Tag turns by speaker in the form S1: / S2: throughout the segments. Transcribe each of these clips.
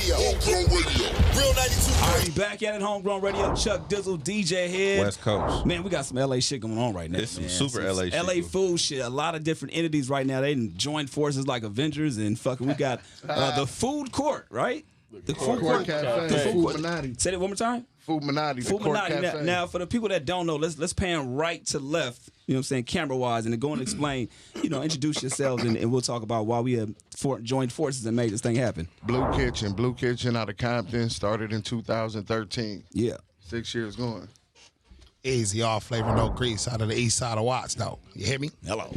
S1: Radio. Homegrown Radio. Real 92.
S2: All right, back at it, Homegrown Radio. Chuck Dizzle, DJ Head.
S3: West Coast.
S2: Man, we got some LA shit going on right now.
S3: It's some
S2: man.
S3: super LA shit.
S2: LA food shit. A lot of different entities right now. They done joined forces like Avengers and fucking. We got the food court, right? The food court
S4: cafe.
S2: The food court.
S4: Foodminati.
S2: Say it one more time.
S4: Foodminati. The court
S2: Foodminati.
S4: cafe.
S2: Now, for the people that don't know, let's pan right to left. You know what I'm saying, camera wise, and then go and explain. Introduce yourselves, and we'll talk about why we have joined forces and made this thing happen.
S4: Bleu Kitchen out of Compton. Started in 2013.
S2: Yeah.
S4: 6 years going.
S5: Easy, all flavor, no grease, out of the east side of Watts, though. You hear me?
S2: Hello.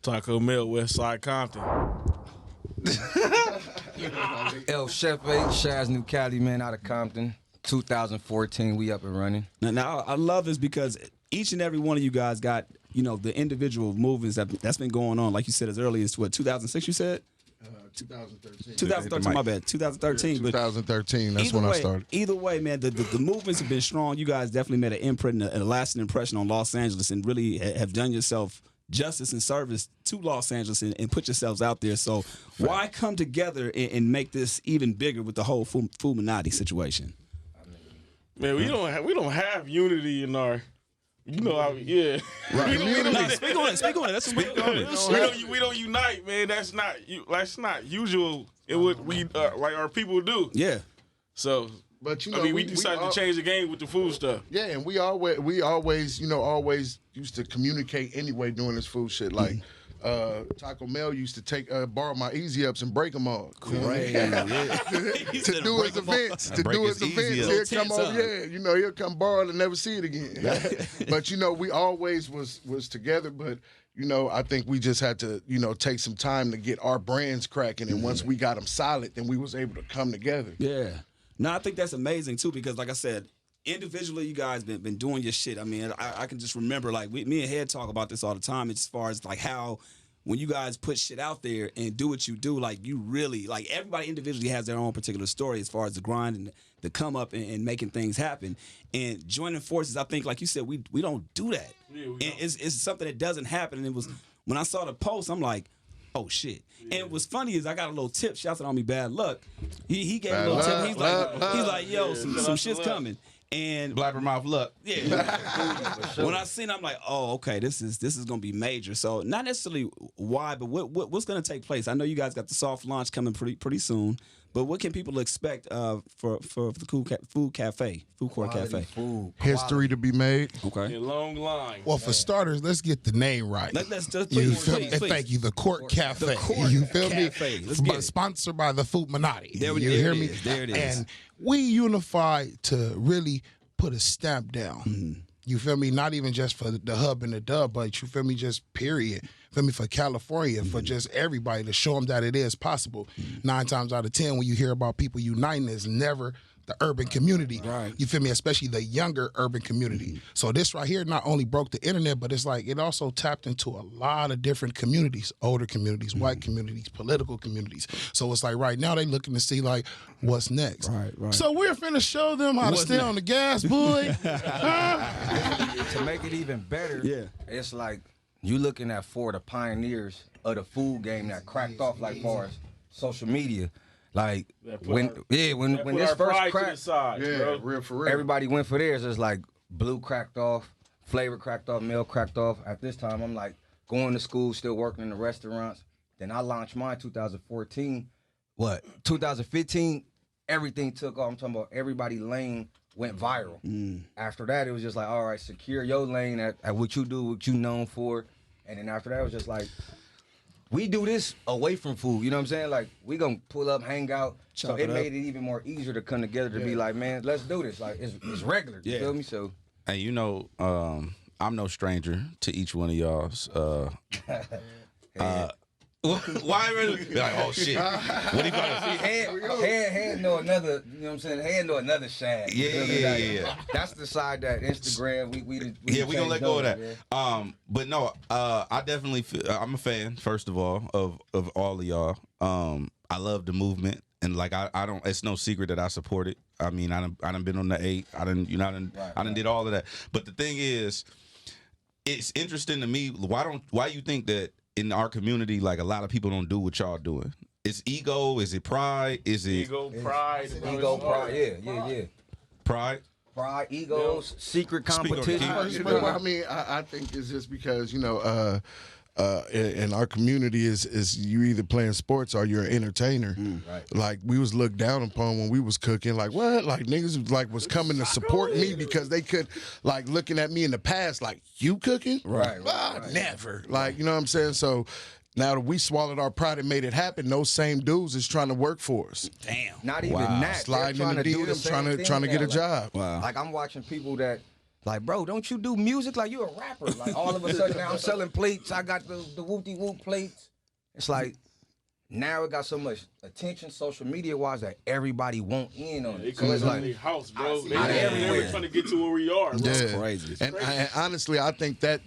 S6: Taco Mell, West Side Compton.
S7: El Chefe, Shad's New Cali, man, out of Compton. 2014, we up and running.
S2: Now I love this because each and every one of you guys got, the individual movements that's been going on. Like you said as early as 2006, you said?
S4: 2013.
S2: 2013, my bad. 2013.
S4: Yeah, 2013, that's when I started.
S2: Either way, man, the movements have been strong. You guys definitely made an imprint and a lasting impression on Los Angeles and really have done yourself justice and service to Los Angeles and put yourselves out there. So why come together and make this even bigger with the whole Foodminati situation?
S6: Man, we don't have unity in our, yeah.
S2: Right. Speak on it. Let's speak on it.
S6: We don't unite, man. That's not usual in what we like our people do.
S2: Yeah.
S6: So,
S4: but
S6: we decided to change the game with the food stuff.
S4: Yeah, and we always used to communicate anyway doing this food shit. Like Taco Mell used to borrow my easy ups and break them all.
S2: Great.
S4: to do his events. He'll come over, he'll come borrow it and never see it again. But we always was together, but I think we just had to, take some time to get our brands cracking, and once we got them solid, then we was able to come together.
S2: Yeah. No, I think that's amazing too, because like I said, individually, you guys been doing your shit. I mean, I can just remember, like, me and Head talk about this all the time, as far as like how when you guys put shit out there and do what you do, like, you really, like, everybody individually has their own particular story as far as the grind and the come up and making things happen. And joining forces, I think, like you said, we don't do that. Yeah, and it's something that doesn't happen. And it was when I saw the post, I'm like, oh shit. Yeah. And what's funny is I got a little tip, shouts on me, bad luck. He gave a little tip. He's like, yo, some shit's coming. And
S3: Blabbermouth luck.
S2: Yeah. When I seen it, I'm like, oh, okay, this is gonna be major. So not necessarily why, but what's gonna take place? I know you guys got the soft launch coming pretty soon. But what can people expect for the food court cafe?
S7: Food.
S4: History to be made.
S2: Okay.
S6: A long line.
S5: Well, for starters, let's get the name right.
S2: Let's just
S5: You
S2: please.
S5: Thank you, the Court Cafe.
S2: The Court
S5: You feel
S2: Cafe.
S5: me?
S2: Let's get it.
S5: Sponsored by the Foodminati.
S2: There
S5: you hear
S2: it
S5: me?
S2: is. There it is.
S5: And we unify to really put a stamp down.
S2: Mm-hmm.
S5: You feel me? Not even just for the hub and the dub, but you feel me? Just period. Feel me? For California, for just everybody to show them that it is possible. 9 times out of 10, when you hear about people uniting, it's never the urban community.
S2: Right.
S5: You feel me? Especially the younger urban community. So this right here not only broke the internet, but it's like it also tapped into a lot of different communities, older communities, white communities, political communities. So it's like right now they looking to see like what's next.
S2: Right.
S5: So we're finna show them how to stay on the gas, boy.
S7: To make it even better, it's like you looking at the pioneers of the food game that cracked off like far as social media. Like when this first cracked,
S4: real for real.
S7: everybody went for theirs. It's like Blue cracked off, Flavor cracked off, Mel cracked off. At this time, I'm like going to school, still working in the restaurants. Then I launched mine 2014. 2015, everything took off. I'm talking about everybody lane went viral. After that, it was just like, all right, secure your lane at what you do, what you known for. And then after that, it was just like, we do this away from food, you know what I'm saying? Like, we gonna pull up, hang out. So it made it even more easier to come together to be like, man, let's do this. Like, it's regular, you feel me? So,
S3: And I'm no stranger to each one of y'all's. Why really? Like, oh shit! What he about to see?
S7: Head know another. You know what I'm saying? Head know another Shad.
S3: Yeah.
S7: That's the side that Instagram. We
S3: gonna let go of that. Yeah. But no, I definitely feel, I'm a fan. First of all, of all of y'all. I love the movement, and like I don't. It's no secret that I support it. I mean, I done been on the 8. I done did all of that. But the thing is, it's interesting to me. Why you think that in our community, like a lot of people don't do what y'all doing? It's ego? Is it pride? Is it
S6: Ego, pride.
S7: Yeah.
S3: pride?
S7: Pride, egos, secret
S3: Speak on it,
S7: competition.
S3: Keith.
S4: Well, I mean, I think it's just because, you know, in our community is you either playing sports or you're an entertainer.
S7: Right.
S4: Like we was looked down upon when we was cooking. Like what? Like niggas was coming to support me because they could like looking at me in the past like you cooking?
S7: Right.
S4: Never. Like, you know what I'm saying? So now that we swallowed our pride and made it happen, those same dudes is trying to work for us.
S2: Damn.
S7: Not even that.
S4: Sliding
S7: They're
S4: in the
S7: trying to do the
S4: DMs,
S7: same
S4: trying to
S7: thing
S4: get a
S7: now.
S4: job.
S2: Wow.
S7: Like I'm watching people that, like, bro, don't you do music? Like you a rapper. Like all of a sudden now I'm selling plates. I got the whoop-de-whoop plates. It's like now it got so much attention, social media wise, that everybody want in on
S6: They
S7: it. So
S6: come
S7: it's
S6: to
S7: like
S6: their house, bro. They
S7: everywhere.
S6: never trying to get to where we are, bro.
S2: That's crazy.
S4: And honestly, I think that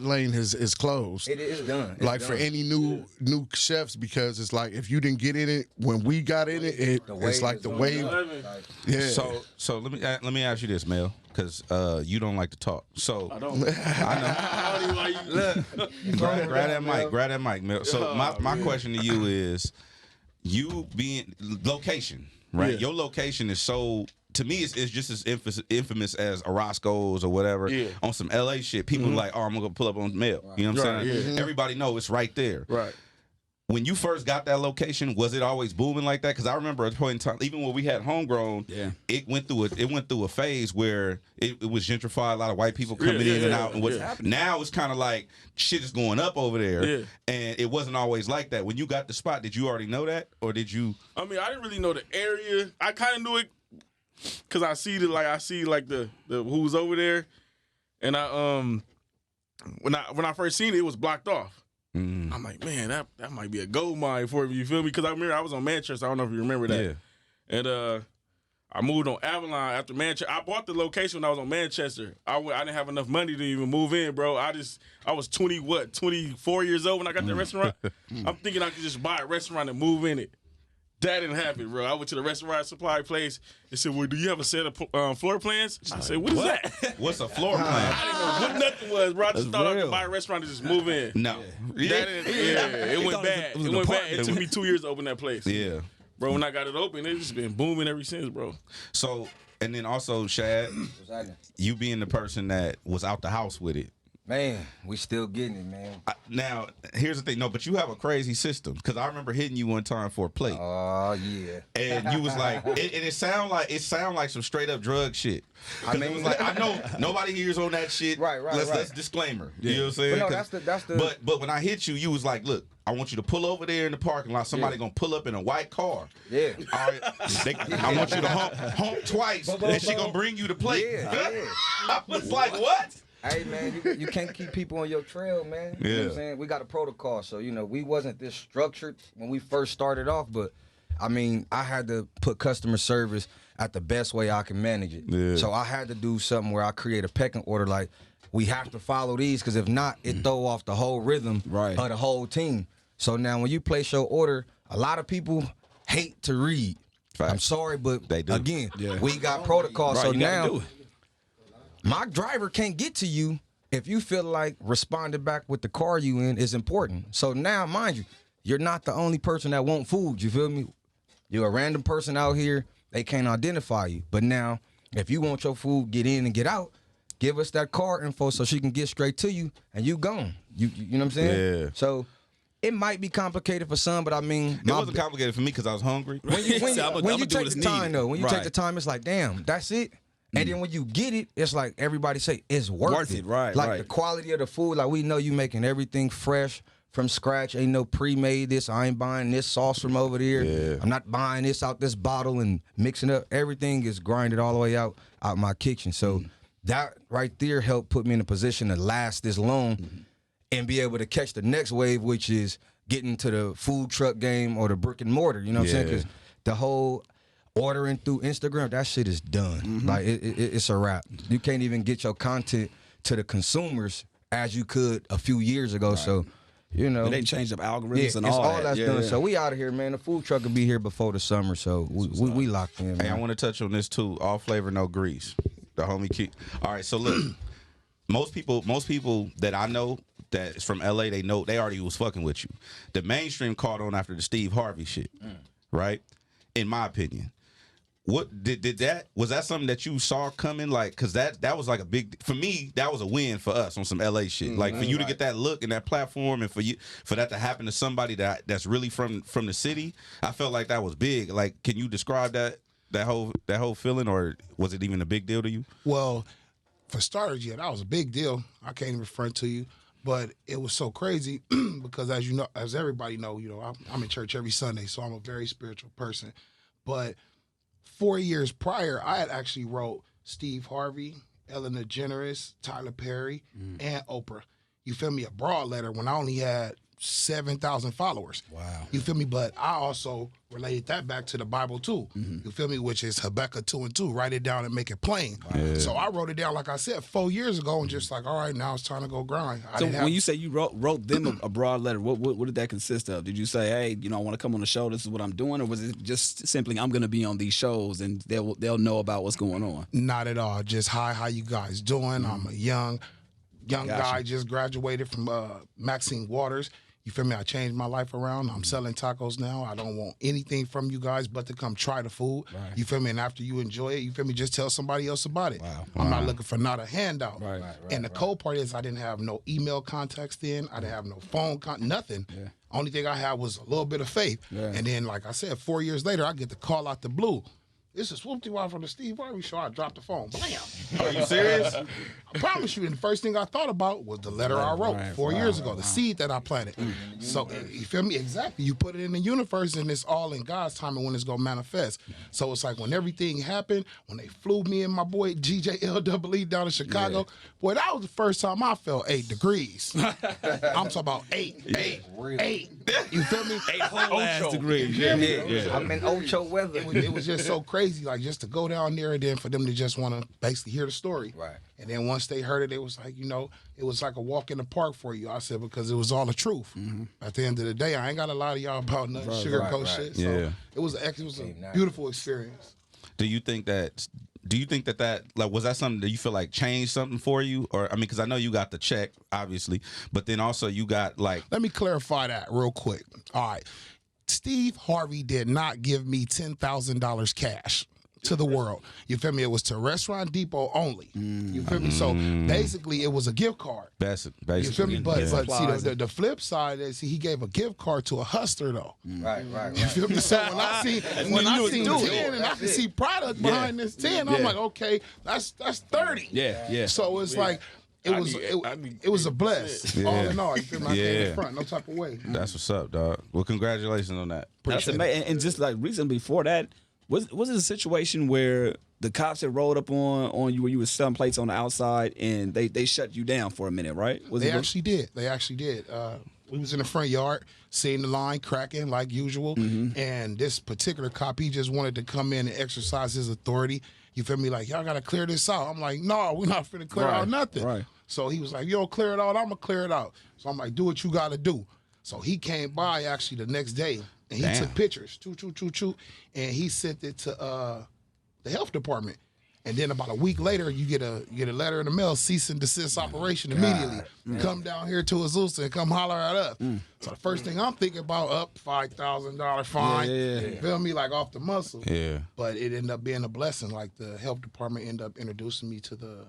S4: lane is closed.
S7: it is done. It's
S4: Like
S7: done.
S4: for any new chefs, because it's like if you didn't get in it when we got in it,
S7: The
S4: it's
S7: wave
S4: like
S7: is
S4: the
S7: on
S4: wave.
S7: up.
S6: Eleven.
S7: Like,
S4: Yeah.
S3: So let me ask you this, Mel, because you don't like to talk. So
S6: I don't. I don't even like you. Look.
S3: grab that mic, Mel. So my question to you is, you being location, right?
S6: Yeah.
S3: Your location is so. To me, it's just as infamous as Orozco's or whatever.
S6: Yeah.
S3: On some LA shit, people are like, oh, I'm gonna go pull up on Mel. You know what I'm
S6: Right,
S3: saying?
S6: yeah.
S3: Everybody know it's right there.
S6: Right.
S3: When you first got that location, was it always booming like that? Because I remember at a point in time, even when we had homegrown,
S2: Yeah.
S3: it went through a phase where it was gentrified. A lot of white people coming in and out, and what's
S6: happening?
S3: now it's kind of like shit is going up over there.
S6: Yeah.
S3: And it wasn't always like that. When you got the spot, did you already know that, or did you?
S6: I mean, I didn't really know the area. I kind of knew it because I see the who was over there, and when I first seen it, it was blocked off. I'm like, man, that might be a gold mine for me. You feel me? Because I remember I was on Manchester. I don't know if you remember that.
S3: Yeah.
S6: And I moved on Avalon after Manchester. I bought the location when I was on Manchester. I didn't have enough money to even move in, bro. I was 24 years old when I got that restaurant. I'm thinking I could just buy a restaurant and move in it. That didn't happen, bro. I went to the restaurant supply place. They said, well, do you have a set of floor plans? I said, what is that?
S3: What's a floor plan?
S6: I didn't know what nothing was, bro. I just thought I
S2: real.
S6: could buy a restaurant and just move in.
S3: No.
S6: It went bad.
S2: it was
S6: It
S2: an
S6: went bad.
S2: apartment.
S6: It took me 2 years to open that place.
S3: Yeah.
S6: Bro, when I got it open, it's just been booming ever since, bro.
S3: So, and then also, Shad,
S7: what's happening?
S3: you being the person that was out the house with it.
S7: Man, we still getting it, man.
S3: Now, here's the thing. No, but you have a crazy system, because I remember hitting you one time for a plate.
S7: Oh yeah.
S3: And you was like, it sound like some straight up drug shit. I mean, it was like, I know nobody hears on that shit.
S7: Right.
S3: Let's disclaimer. You know what I'm saying?
S7: But no, that's the.
S3: But when I hit you, you was like, look, I want you to pull over there in the parking lot. Somebody gonna pull up in a white car.
S7: Yeah.
S3: All right, I want you to honk twice, and she gonna bring you the plate.
S7: Yeah.
S3: I was like, what?
S7: Hey man, you can't keep people on your trail, man. You know what I'm saying? We got a protocol, so we wasn't this structured when we first started off, but I mean, I had to put customer service at the best way I can manage it.
S3: Yeah.
S7: So I had to do something where I create a pecking order, like we have to follow these, because if not, it throw off the whole rhythm of the whole team. So now when you place your order, a lot of people hate to read.
S3: Facts.
S7: I'm sorry, but
S3: They do.
S7: again, we got protocol.
S2: Right,
S7: so
S2: you gotta
S7: now
S2: do it.
S7: my driver can't get to you if you feel like responding back with the car you in is important. So now, mind you, you're not the only person that want food. You feel me? You're a random person out here. They can't identify you. But now, if you want your food, get in and get out, give us that car info so she can get straight to you, and you gone. You know what I'm saying?
S3: Yeah.
S7: So it might be complicated for some, but I mean,
S3: It wasn't complicated for me because I was hungry.
S7: when you
S2: I'ma do
S7: take
S2: what's
S7: the time
S2: needed.
S7: though, when you take
S2: Right.
S7: the time, it's like, damn, that's it. And then when you get it, it's like everybody say it's worth it.
S2: Right,
S7: like
S2: right.
S7: the quality of the food, like we know you making everything fresh from scratch. Ain't no pre-made this. I ain't buying this sauce from over there.
S3: Yeah.
S7: I'm not buying this out this bottle and mixing up. Everything is grinded all the way out my kitchen. So that right there helped put me in a position to last this long and be able to catch the next wave, which is getting to the food truck game or the brick and mortar. You know what I'm saying?
S3: Yeah.
S7: Because the whole ordering through Instagram, that shit is done. Like it's a wrap. You can't even get your content to the consumers as you could a few years ago. So,
S2: They changed up algorithms and
S7: it's
S2: all that.
S7: that's
S2: Yeah,
S7: done.
S2: yeah.
S7: So we out of here, man. The food truck will be here before the summer. So we locked in, man.
S3: Hey, I want to touch on this too. All flavor, no grease. The homie key. All right, so look, most people that I know that is from LA, they know they already was fucking with you. The mainstream caught on after the Steve Harvey shit, right? In my opinion. What did that was that something that you saw coming? Like, cause that was like a big for me. That was a win for us on some LA shit. Like for you to get that look and that platform, and for that to happen to somebody that's really from the city. I felt like that was big. Like, can you describe that whole feeling, or was it even a big deal to you?
S5: Well, for starters, yeah, that was a big deal. I can't even front to you, but it was so crazy because as you know, as everybody know, I'm in church every Sunday, so I'm a very spiritual person. But 4 years prior, I had actually wrote Steve Harvey, Ellen DeGeneres, Tyler Perry, and Oprah. You feel me? A broad letter when I only had 7,000 followers.
S2: Wow.
S5: You feel me? But I also related that back to the Bible too. You feel me? Which is Habakkuk 2:2. Write it down and make it plain.
S3: Yeah.
S5: So I wrote it down, like I said, 4 years ago, and just like, all right, now it's time to go grind.
S2: So when you say you wrote them a broad letter, what did that consist of? Did you say, hey, I want to come on the show, this is what I'm doing, or was it just simply I'm going to be on these shows and they'll know about what's going on?
S5: Not at all. Just hi, how you guys doing? I'm a young guy, just graduated from Maxine Waters. You feel me? I changed my life around. I'm selling tacos now. I don't want anything from you guys but to come try the food. Right. You feel me? And after you enjoy it, you feel me? Just tell somebody else about it.
S2: Wow.
S5: I'm not looking for not a handout.
S2: Right.
S5: And the cold part is I didn't have no email contacts then. I didn't have no phone nothing. Yeah. Only thing I had was a little bit of faith. Yeah. And then, like I said, 4 years later, I get the call out the blue. This is Swoop-Dee-Wah from the Steve Harvey Show. I dropped the phone. Bam.
S3: Are you serious?
S5: I promise you. And the first thing I thought about was the letter I wrote 4 years ago, the seed that I planted. So, you feel me? Exactly. You put it in the universe, and it's all in God's time and when it's going to manifest. So it's like when everything happened, when they flew me and my boy GJLEE down to Chicago, boy, that was the first time I felt 8 degrees. I'm talking about 8. You feel me?
S2: 8 whole ass degrees.
S7: Yeah. I'm in Ocho weather.
S5: It was just so crazy, like just to go down there and then for them to just want to basically hear the story.
S7: Right.
S5: And then once they heard it, it was like, it was like a walk in the park for you. I said, because it was all the truth. At the end of the day, I ain't got a lot of y'all about nothing sugarcoat shit. So it was a beautiful experience.
S3: Do you think that like was that something that you feel like changed something for you? Or I mean, because I know you got the check, obviously, but then also you got like.
S5: Let me clarify that real quick. All right, Steve Harvey did not give me $10,000 cash to the world. You feel me? It was to Restaurant Depot only. You feel me? So basically, it was a gift card.
S3: Basically,
S5: you feel me? But see, the flip side is he gave a gift card to a hustler though.
S7: Right.
S5: You feel me? So when I see 10 and I can see product behind this 10, I'm like, okay, that's 30.
S2: Yeah.
S5: So it's like. It was a bless.
S3: Yeah.
S5: All in all, you feel me? I came in front, no type of way.
S3: That's what's up, dog. Well, congratulations on that.
S2: That's amazing. And just like recently before that, was it a situation where the cops had rolled up on you where you were selling plates on the outside and they shut you down for a minute, right?
S5: They actually did. We was in the front yard, seeing the line cracking like usual, and this particular cop, he just wanted to come in and exercise his authority. You feel me? Like, y'all got to clear this out. I'm like, no, we're not finna clear out nothing.
S2: Right.
S5: So he was like, you don't clear it out, I'm going to clear it out. So I'm like, do what you got to do. So he came by actually the next day, and he took pictures, and he sent it to the health department. And then about a week later, you get a letter in the mail, cease and desist operation immediately. Come down here to Azusa and come holler at us. So the first thing I'm thinking about, up $5,000 fine. You feel me? Like off the muscle.
S3: Yeah.
S5: But it ended up being a blessing. Like the health department ended up introducing me to the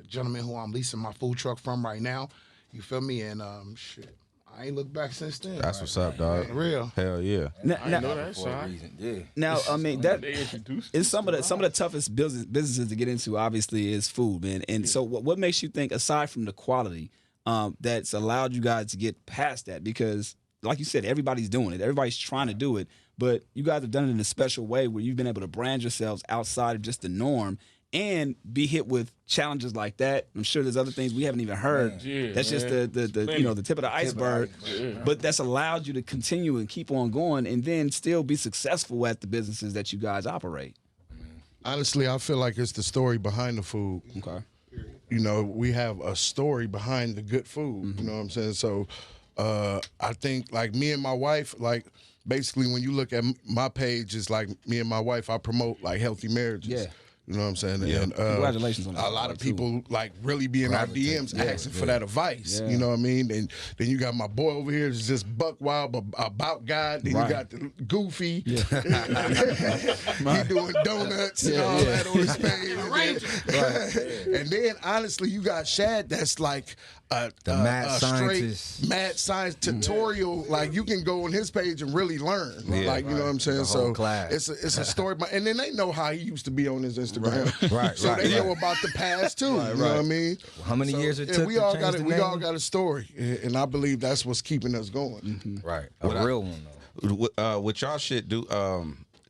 S5: gentleman who I'm leasing my food truck from right now. You feel me? And shit. I ain't looked back since then.
S3: That's what's up, dog.
S5: Real.
S3: Hell yeah.
S6: Now,
S2: I mean, that is some of the toughest businesses to get into. Obviously, is food, man. And so, what makes you think, aside from the quality, that's allowed you guys to get past that? Because, like you said, everybody's doing it. Everybody's trying to do it, but you guys have done it in a special way where you've been able to brand yourselves outside of just the norm and be hit with challenges like that. I'm sure there's other things we haven't even heard. That's just the the tip of the iceberg. But that's allowed you to continue and keep on going and then still be successful at the businesses that you guys operate.
S4: Honestly, I feel like it's the story behind the food.
S2: Okay.
S4: We have a story behind the good food. You know what I'm saying? So I think like me and my wife, like basically when you look at my page, it's like me and my wife, I promote like healthy marriages.
S2: Yeah.
S4: You know what I'm saying?
S2: Yeah.
S4: And
S2: Congratulations on that.
S4: a lot of people like really be in our DMs asking for that advice.
S2: Yeah.
S4: You know what I mean? And then you got my boy over here that's just buck wild, but about God. Then you got the Goofy. He doing donuts and all that on his page. And then honestly, you got Shad that's like a
S7: scientist.
S4: straight mad science tutorial. Like you can go on his page and really learn. Like you know what I'm saying?
S7: The whole class.
S4: It's a story. And then they know how he used to be on his Instagram.
S7: Right.
S4: So they know about the past too. You know what I mean?
S7: How many years it took
S4: we
S7: to
S4: all
S7: change
S4: got
S7: the
S4: We
S7: name?
S4: all got a story, and I believe that's what's keeping us going.
S7: Right. A real one though.
S3: With y'all shit,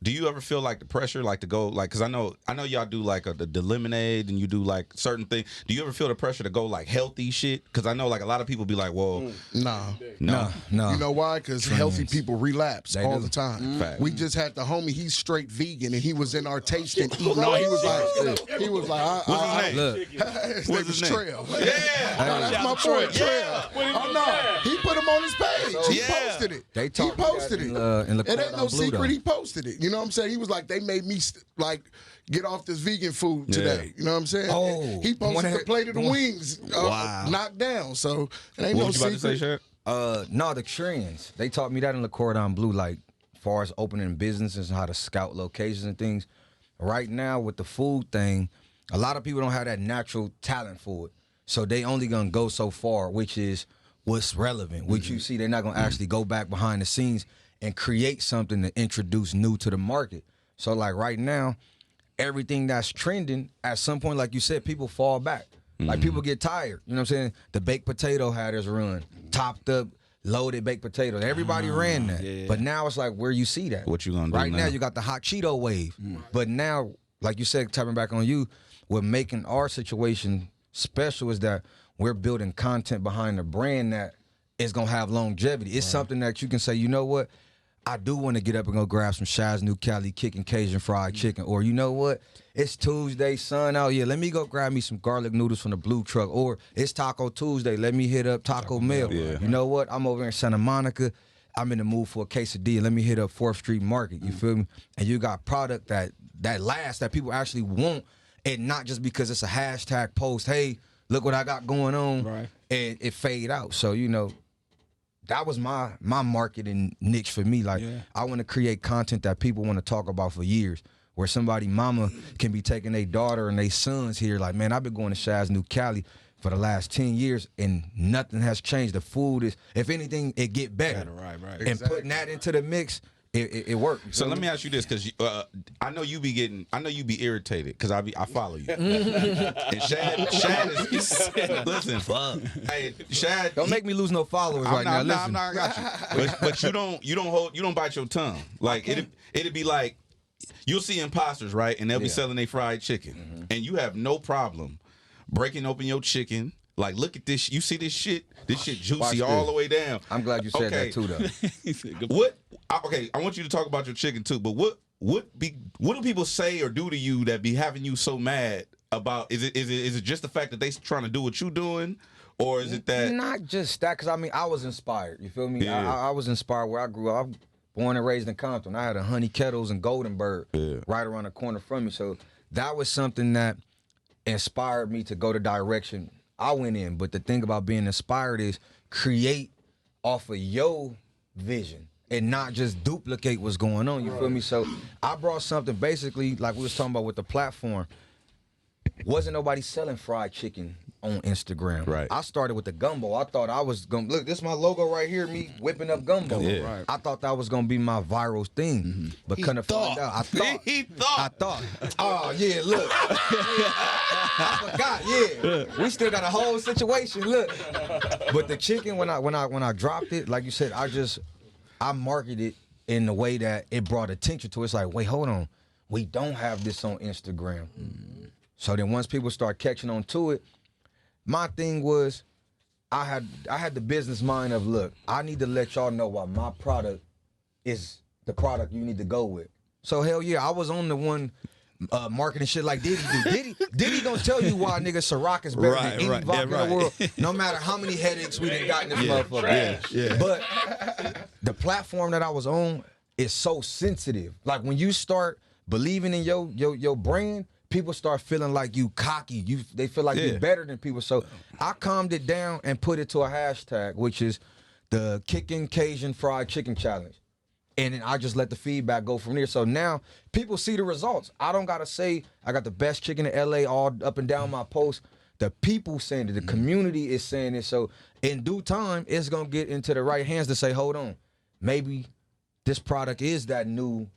S3: do you ever feel like the pressure, like to go, like, because I know y'all do like the lemonade and you do like certain things. Do you ever feel the pressure to go like healthy shit? Because I know like a lot of people be like, well,
S4: No.
S7: No.
S4: You know why? Because healthy people relapse
S7: They
S4: all
S7: do.
S4: the time.
S3: Fact.
S4: We just had the homie. He's straight vegan, and he was in our tasting eating. No, he was like,
S3: what's his name?
S7: Look,
S4: his
S3: What's
S4: name
S3: his
S4: was
S3: name?
S4: Trail.
S3: Yeah.
S4: That's my boy Trail. Oh no, he put him on his page. He
S3: Yeah.
S4: posted it.
S7: They
S4: He
S7: talked
S4: posted it.
S7: in
S4: It ain't no
S7: Blue,
S4: secret.
S7: though.
S4: He posted it. You know what I'm saying? He was like, they made me like get off this vegan food today. You know what I'm saying?
S7: Oh,
S4: He posted the plate of the wings
S2: Wow.
S4: knocked down. So it ain't
S3: What
S4: no
S3: was you about to say,
S4: secret.
S3: Shad?
S7: No, the trends. They taught me that in the Cordon Bleu, like far as opening businesses and how to scout locations and things. Right now with the food thing, a lot of people don't have that natural talent for it. So they only gonna go so far, which is what's relevant. Which you see, they're not gonna actually go back behind the scenes and create something to introduce new to the market. So like right now, everything that's trending, at some point, like you said, people fall back. Like people get tired. You know what I'm saying? The baked potato had its run. Topped up, loaded baked potatoes. Everybody ran that. But now it's like where you see that.
S3: What you gonna do
S7: Right now
S3: now?
S7: you got the hot Cheeto wave. But now, like you said, tapping back on you, what making our situation special is that we're building content behind the brand that is gonna have longevity. It's something that you can say, you know what? I do want to get up and go grab some Shad's new Cali kicking Cajun fried chicken. Or you know what? It's Tuesday, sun out. Yeah, let me go grab me some garlic noodles from the Blue Truck. Or it's Taco Tuesday. Let me hit up Taco Mell.
S3: Yeah.
S7: You know what? I'm over in Santa Monica. I'm in the mood for a quesadilla. Let me hit up 4th Street Market. You feel me? And you got product that lasts, that people actually want, and not just because it's a hashtag post. Hey, look what I got going on.
S2: Right.
S7: And it fade out. So, you know, that was my marketing niche for me. Like, I want to create content that people want to talk about for years, where somebody mama can be taking their daughter and their sons here. Like, man, I've been going to Shad's New Cali for the last 10 years and nothing has changed. The food is, if anything, it get better.
S2: Right.
S7: And putting that into the mix, it worked.
S3: So let me ask you this, because I know you be irritated because I follow you. And Shad is listen. Fuck. Hey, Shad,
S7: Don't make me lose no followers right now. Listen.
S3: I got you. But you don't bite your tongue. Like it'd be like you'll see imposters, right? And they'll be selling their fried chicken, and you have no problem breaking open your chicken. Like, look at this. You see this shit? This shit juicy all the way down.
S7: I'm glad you said that too, though.
S3: Okay, I want you to talk about your chicken too. But what do people say or do to you that be having you so mad about? Is it just the fact that they trying to do what you doing, or is it that?
S7: Not just that, because I mean, I was inspired. You feel me?
S3: Yeah.
S7: I was inspired where I grew up. I'm born and raised in Compton. I had a Honey Kettles and Goldenberg right around the corner from me. So that was something that inspired me to go the direction I went in. But the thing about being inspired is create off of your vision and not just duplicate what's going on. You feel me? So I brought something basically like we was talking about with the platform. Wasn't nobody selling fried chicken on Instagram.
S3: Right.
S7: I started with the gumbo. I thought I was gonna look. This is my logo right here. Me whipping up gumbo.
S3: Yeah. Right.
S7: I thought that was gonna be my viral thing, but couldn't find out. I thought.
S3: He thought.
S7: I thought. Oh yeah, look. I forgot. Yeah, we still got a whole situation. Look, but the chicken when I dropped it, like you said, I marketed it in the way that it brought attention to it. It's like, wait, hold on, we don't have this on Instagram. So then once people start catching on to it, my thing was I had the business mind of, look, I need to let y'all know why my product is the product you need to go with. So hell yeah, I was on the one marketing shit like Diddy do. Diddy gonna tell you why nigga Ciroc is better than any vodka in the world, no matter how many headaches we done got in this motherfucker. Yeah. But the platform that I was on is so sensitive. Like when you start believing in your brand, people start feeling like you cocky. They feel like you're better than people. So I calmed it down and put it to a hashtag, which is the Kickin' Cajun Fried Chicken Challenge. And then I just let the feedback go from there. So now people see the results. I don't got to say I got the best chicken in LA all up and down my post. The people saying it. The community is saying it. So in due time, it's going to get into the right hands to say, hold on, maybe this product is that new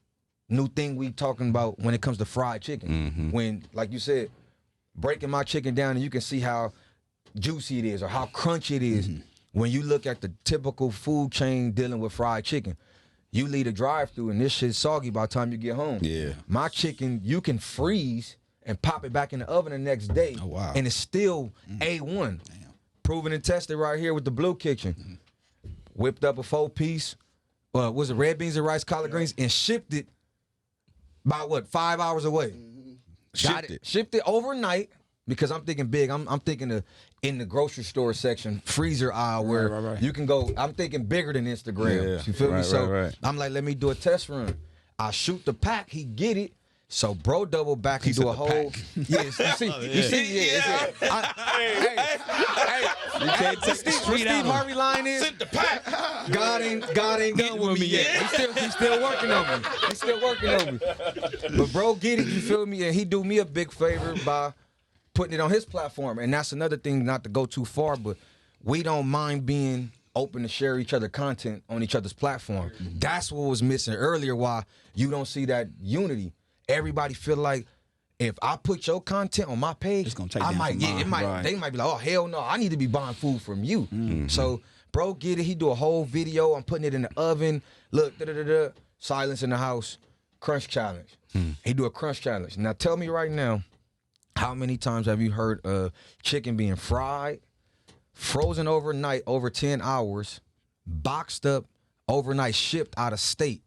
S7: thing we talking about when it comes to fried chicken. When, like you said, breaking my chicken down and you can see how juicy it is or how crunchy it is. When you look at the typical food chain dealing with fried chicken, you leave a drive-through and this shit's soggy by the time you get home. Yeah. My chicken, you can freeze and pop it back in the oven the next day. Oh, wow. And it's still A1. Damn. Proven and tested right here with the Bleu Kitchen. Whipped up a 4-piece, was it red beans and rice, collard greens, and shipped it by 5 hours away. Shipped it overnight because I'm thinking big. I'm thinking in the grocery store section, freezer aisle where you can go. I'm thinking bigger than Instagram. You feel me? So I'm like, let me do a test run. I shoot the pack. He get it. So bro double back and do a whole. Yes, you see, you can't take the street out. Steve Harvey line is. Sent the pack. God ain't done with me yet. He's still working on me. He's still working on me. But bro get it, you feel me? And he do me a big favor by putting it on his platform. And that's another thing, not to go too far, but we don't mind being open to share each other content on each other's platform. That's what was missing earlier, why you don't see that unity. Everybody feel like if I put your content on my page, it's gonna take they might be like, oh hell no, I need to be buying food from you. So bro get it, he do a whole video, I'm putting it in the oven, look, silence in the house, crunch challenge. He do a crunch challenge. Now tell me right now, how many times have you heard of chicken being fried, frozen overnight over 10 hours, boxed up overnight, shipped out of state,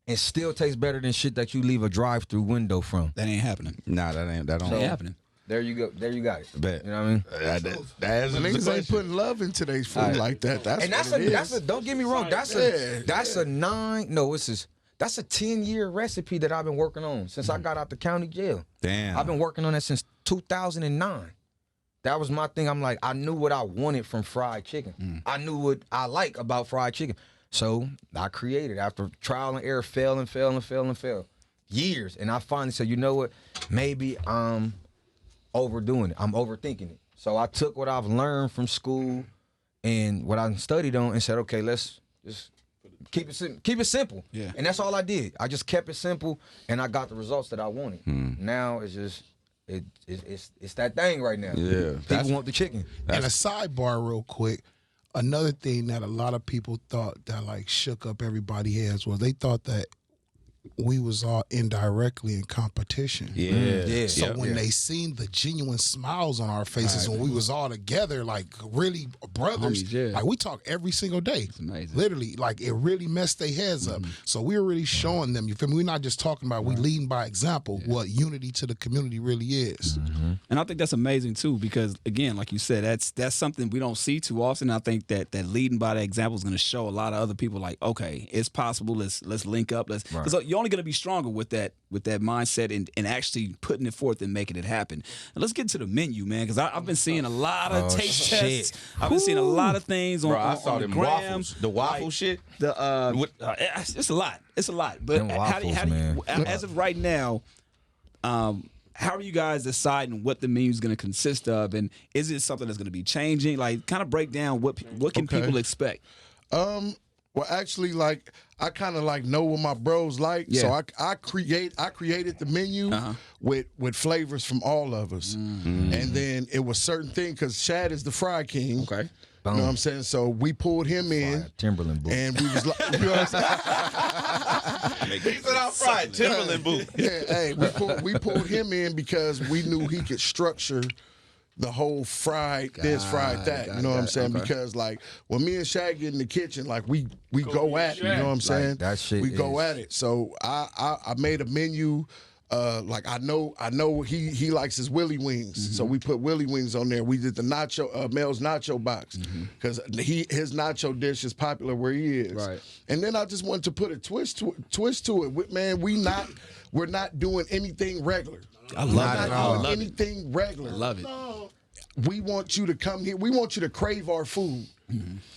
S7: and still tastes better than shit that you leave a drive-through window from?
S2: That ain't happening.
S3: Nah, that don't happening.
S7: There you go. There you got it.
S3: Bet.
S7: You know what I mean?
S4: That's niggas ain't putting love into their food like that. That's
S7: don't get me wrong. That's a 10-year recipe that I've been working on since I got out the county jail.
S3: Damn.
S7: I've been working on that since 2009. That was my thing. I'm like, I knew what I wanted from fried chicken. I knew what I like about fried chicken. So I created, after trial and error, fail. Years. And I finally said, you know what? Maybe I'm overdoing it. I'm overthinking it. So I took what I've learned from school and what I studied on and said, okay, let's just keep it simple. Yeah. And that's all I did. I just kept it simple and I got the results that I wanted. Now it's just it's that thing right now. Yeah. People want the chicken.
S5: And a sidebar real quick. Another thing that a lot of people thought that like shook up everybody's heads was they thought that we was all indirectly in competition. So when they seen the genuine smiles on our faces when we was all together, like really brothers, like we talk every single day. It's amazing. Literally, like it really messed their heads up. So we were really showing them, you feel me? We're not just talking about, we leading by example what unity to the community really is.
S2: And I think that's amazing too, because again, like you said, that's something we don't see too often. I think that leading by the example is going to show a lot of other people like, okay, it's possible. Let's link up. Because you're only going to be stronger with that mindset and actually putting it forth and making it happen. And let's get to the menu, man, because I've been seeing a lot of taste tests. I've been seeing a lot of things on,
S3: I saw
S2: on the
S3: them
S2: gram.
S3: waffles. The waffle shit.
S2: It's a lot. It's a lot. But how do you, as of right now, how are you guys deciding what the menu is going to consist of, and is it something that's going to be changing? Like, kind of break down what can people expect.
S4: Well, actually, like I kind of like know what my bros like, so I created the menu with flavors from all of us, and then it was certain things because Shad is the fry king. Okay. You know what I'm saying? So we pulled him in.
S7: Timberland boot.
S4: And we was like, you know what I'm saying?
S3: He said I'm fried. Timberland boot.
S4: Yeah, hey, we pulled him in because we knew he could structure the whole fried this, fried that. You know what I'm saying? Okay. Because like when me and Shad get in the kitchen, like we go at it. You know what I'm saying?
S7: Like, that shit
S4: we go at it. So I made a menu. Like I know he likes his Willy wings, so we put Willy wings on there. We did the nacho Mel's nacho box because his nacho dish is popular where he is. Right. And then I just wanted to put a twist to it. Man, We're not doing anything regular.
S2: I love
S4: We're
S2: it.
S4: not doing anything regular.
S2: I love it.
S4: We want you to come here. We want you to crave our food.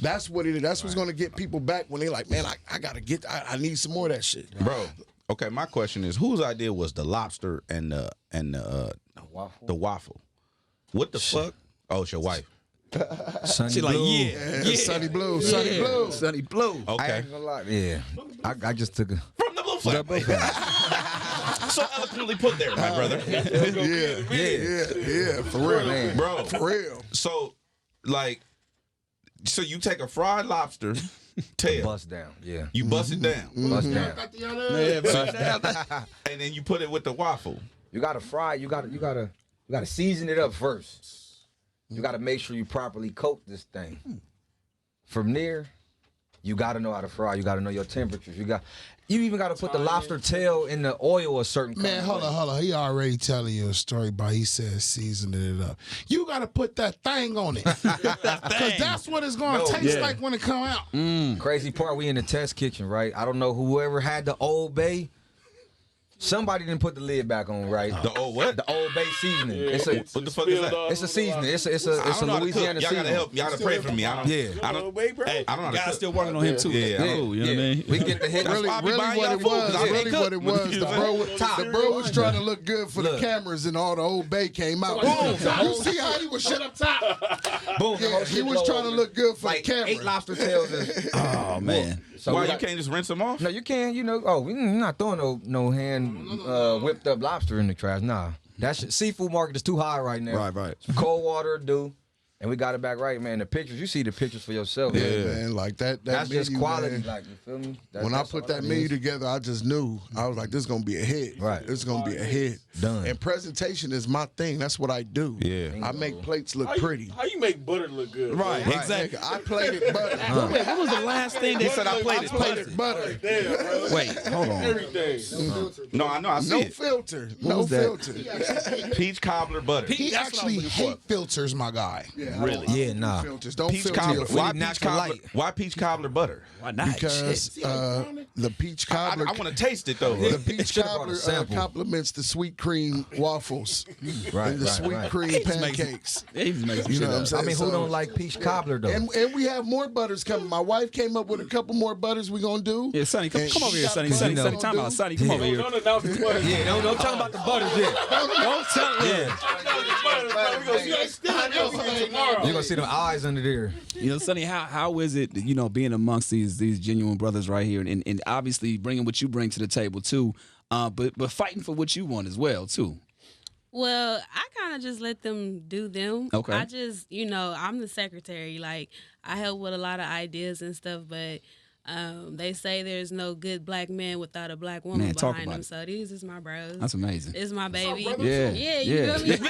S4: That's what it is. That's what's going to get people back when they're like, man, I got to get, I need some more of that shit.
S3: Bro, okay, my question is, whose idea was the lobster and the waffle? What the fuck? Oh, it's your wife.
S7: Sunny
S2: She like,
S7: Blue.
S2: yeah.
S4: Sunny Blue, Sunny Blue.
S2: Sunny Blue.
S7: I
S3: Okay.
S7: ain't gonna lie. Yeah, I just took a.
S3: From the Blue Flag. So eloquently put there, my brother.
S4: Yeah, for real.
S7: Man.
S3: Bro,
S4: For real.
S3: so, like, so you take a fried lobster tail,
S7: Bust down. Yeah.
S3: you bust it down,
S7: Bust down.
S3: and then you put it with the waffle.
S7: You gotta fry. You gotta season it up first. You gotta make sure you properly coat this thing. From there, you gotta know how to fry. You gotta know your temperatures. You even gotta put the lobster tail in the oil a certain kind
S5: Man,
S7: of
S5: hold
S7: way.
S5: on. He already telling you a story about he said seasoning it up. You got to put that thing on it. Because that's what it's going to taste like when it come out.
S7: Crazy part, we in the test kitchen, right? I don't know whoever had the Old Bay. Somebody didn't put the lid back on, right?
S3: The old what?
S7: The Old Bay seasoning. It's a
S3: What the fuck is that?
S7: it's a seasoning. It's a
S3: I don't know how to
S7: Louisiana
S3: cook. Y'all gotta
S7: seasoning.
S3: help. Y'all gotta pray for me. I don't.
S7: Yeah.
S3: I don't. Hey, I don't know how to
S2: Guys
S3: cook.
S2: still working on him too.
S3: Yeah,
S2: That's cool, you know what I mean?
S7: We get the hit.
S3: That's
S4: Really,
S3: why I be
S4: really
S3: buying
S4: what
S3: y'all
S4: it
S3: food,
S4: was.
S3: 'cause I
S4: Really
S3: can't
S4: what
S3: cook.
S4: it was. The bro was trying to look good for the
S7: Look.
S4: cameras, and all the Old Bay came out.
S7: Boom.
S4: You see how he was shut up top?
S7: Boom. the
S4: Yeah,
S7: whole
S4: he
S7: shit
S4: was
S7: blow
S4: trying to
S7: over.
S4: look good for
S7: like
S4: the camera.
S7: 8 lobster tails. And,
S2: Oh man.
S7: so
S3: Why
S7: we
S3: you
S7: got-
S3: can't just rinse them off?
S7: No, you can. You know. Oh, we're not throwing no hand whipped up lobster in the trash. Nah, that seafood market is too high right now.
S2: Right.
S7: Some cold water do, and we got it back right, man. The pictures, you see the pictures for yourself.
S3: Yeah.
S4: Man, like that
S7: That's just
S4: menu,
S7: quality.
S4: man.
S7: Like, you feel me?
S4: When I put that menu together, I just knew. I was like, this is going to be a hit.
S7: Right.
S4: It's going to be a hit.
S7: Done.
S4: And presentation is my thing. That's what I do.
S3: Yeah.
S4: I make plates look pretty.
S6: How you make butter look good?
S2: Right.
S6: Bro?
S2: Exactly.
S4: Nigga, I plated butter.
S2: What was the last thing they said I played
S4: I
S2: it?
S4: plated butter.
S6: Damn, bro.
S2: Wait, hold on.
S6: Everything.
S3: No, I know. I see
S4: No
S3: it.
S4: filter. No filter.
S3: Peach cobbler butter.
S5: He actually hate filters, my guy.
S3: Really?
S7: Yeah, nah.
S4: Filters. Don't
S3: Peach
S4: filter
S3: cobbler.
S4: your
S7: We
S4: food.
S3: Why
S7: need
S3: peach
S7: natural
S3: cobbler?
S7: light.
S3: Why peach cobbler butter?
S2: Why not?
S4: Because the peach
S3: I
S4: cobbler.
S3: want to taste it though.
S4: The peach
S7: Should've brought a
S4: cobbler
S7: sample.
S4: complements the sweet cream waffles
S7: Right,
S4: and the
S7: right,
S4: sweet
S7: right.
S4: cream pancakes.
S2: Yeah, he was making some
S4: You
S2: shit
S4: know what I'm
S2: up.
S4: saying?
S7: I mean, who
S4: So-
S7: don't like peach cobbler though?
S4: And we have more butters coming. My wife came up with a couple more butters we gonna do.
S2: Yeah, Sonny, come
S4: And
S2: over
S4: she
S2: here,
S4: got
S2: Sonny.
S4: butters
S2: Sonny,
S4: we
S2: Sonny,
S4: gonna
S2: time
S4: do.
S2: out. Sonny, come over here.
S6: Don't announce the butter.
S7: yeah, don't talk about the butters yet.
S2: Don't tell yeah.
S6: We gonna see that still tomorrow.
S7: You're gonna see them eyes under there.
S2: You know, Sonny, how is it, you know, being amongst these genuine brothers right here, and obviously bringing what you bring to the table too, but fighting for what you want as well too.
S8: Well, I kind of just let them do them.
S2: Okay.
S8: I just, you know, I'm the secretary. Like, I help with a lot of ideas and stuff, but they say there's no good black man without a black woman
S2: Man, talk
S8: behind
S2: about
S8: them.
S2: it.
S8: So these is my bros.
S2: That's amazing.
S8: It's my baby.
S2: Yeah,
S8: Yeah, you
S2: yeah.
S8: feel me?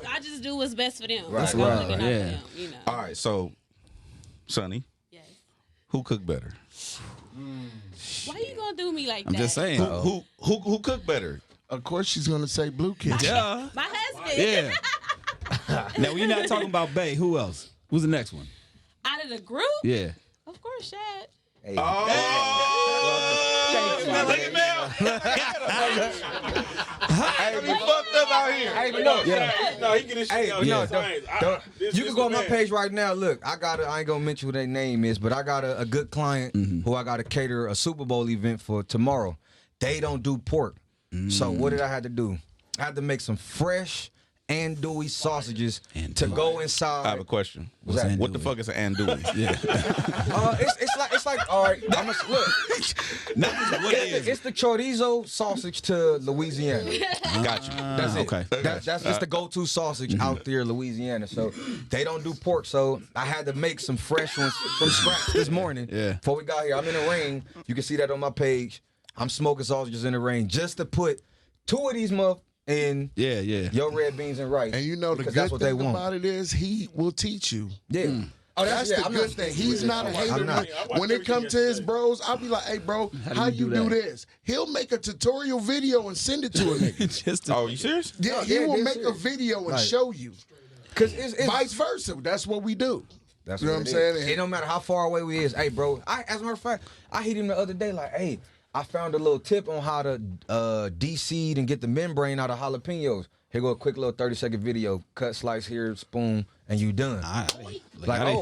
S8: I just do what's best for them.
S7: Right,
S8: Like, I'm
S2: right,
S8: looking out
S2: yeah.
S8: for them, you know.
S3: All right, so Sonny,
S8: Yes.
S3: who cooked better?
S8: Why you gonna do me like
S2: I'm
S8: that?
S2: just saying.
S3: Who cooked better?
S4: Of course, she's gonna say Bleu Kitchen.
S2: Yeah.
S8: My husband.
S2: Yeah. Now we're not talking about Bay. Who else? Who's the next one?
S8: Out of the group?
S2: Yeah.
S8: Of course, Shad.
S7: Hey,
S3: Look at Mel. Hey, we fucked up out here.
S7: hey, but no,
S6: No, he get his shit
S7: Hey,
S6: out.
S7: no,
S6: He's science.
S7: you can go on my page right now. Look, I ain't gonna mention what their name is, but I got a good client who I got to cater a Super Bowl event for tomorrow. They don't do pork. So what did I have to do? I had to make some fresh andouille sausages to go inside.
S3: I have a question.
S7: What's that?
S3: What the fuck is an andouille? Yeah.
S7: It's like all right. Look. It's the chorizo sausage to Louisiana.
S3: Got you.
S7: That's it.
S2: Okay.
S7: That's just the go-to sausage out there in Louisiana. So they don't do pork. So I had to make some fresh ones from scratch this morning.
S2: Yeah.
S7: Before we got here, I'm in the rain. You can see that on my page. I'm smoking sausages in the rain just to put 2 of these in
S2: Yeah.
S7: your red beans and rice.
S4: And you know the
S7: because
S4: good
S7: that's what they
S4: thing
S7: want.
S4: about it is he will teach you.
S7: Yeah. Oh,
S4: That's the
S7: I'm
S4: good
S7: not-
S4: thing. He's not a hater.
S7: I'm not.
S4: When it comes to his bros, I'll be like, "Hey, bro, how you do this?" He'll make a tutorial video and send it to a nigga.
S2: Just to,
S3: Oh, you serious?
S4: Yeah,
S7: No,
S4: he
S7: yeah,
S4: will
S7: this
S4: make a
S7: is-
S4: video and
S7: Right.
S4: show you.
S7: Cause it's
S4: Vice versa. That's what we do.
S7: That's
S4: You know
S7: what
S4: what I'm saying?
S7: It don't matter how far away we is. Hey, bro. As a matter of fact, I hit him the other day like, hey, I found a little tip on how to de-seed and get the membrane out of jalapenos. Here go a quick little 30-second video. Cut, slice here, spoon, and you done.
S2: I
S7: Like,
S2: didn't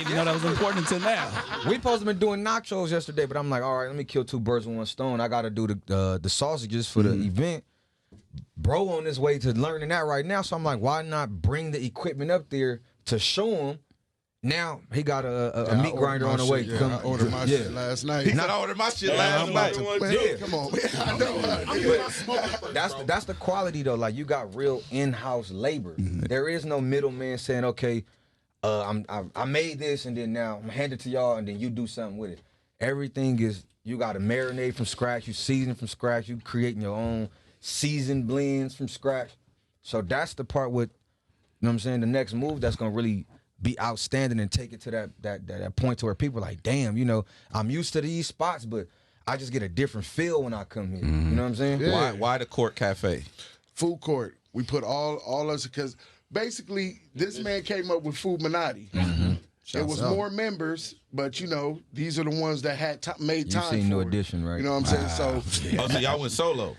S2: even know that was important until now.
S7: We supposed to been doing nachos yesterday, but I'm like, all right, let me kill 2 birds with 1 stone. I got to do the sausages for the event. Bro on his way to learning that right now, so I'm like, why not bring the equipment up there to show him? Now he got a meat grinder on the way.
S4: Yeah, I ordered my shit last night.
S3: He said I ordered my shit last night.
S4: Man, come on, man. I know.
S7: That's the quality though. Like you got real in-house labor. There is no middleman saying, okay, I made this and then now I'm gonna hand it to y'all and then you do something with it. Everything is you got to marinate from scratch. You season from scratch. You creating your own seasoned blends from scratch. So that's the part with, you know what I'm saying, the next move that's gonna really be outstanding and take it to that point to where people are like, damn, you know, I'm used to these spots, but I just get a different feel when I come here. You know what I'm saying?
S4: Yeah.
S3: Why the Court Cafe?
S4: Food court. We put all us because basically this man came up with Food Minati. There was more members, but you know these are the ones that had made time.
S7: You seen
S4: for
S7: New
S4: it.
S7: Edition, right?
S4: You know what I'm saying? So
S3: Oh, so y'all went solo.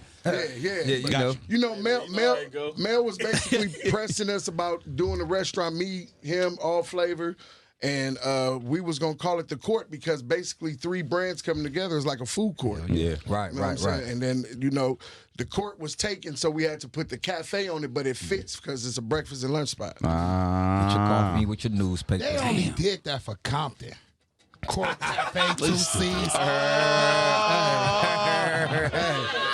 S4: yeah. You know, Mel was basically pressing us about doing a restaurant. Me, him, all flavor. And we was gonna call it the court because basically 3 brands coming together is like a food court.
S3: Yeah.
S7: Right,
S4: You know what I'm
S7: right.
S4: saying? And then, you know, the court was taken, so we had to put the cafe on it, but it fits because it's a breakfast and lunch spot.
S7: With your coffee, with your newspaper.
S5: They only did that for Compton. Court Cafe 2 C's.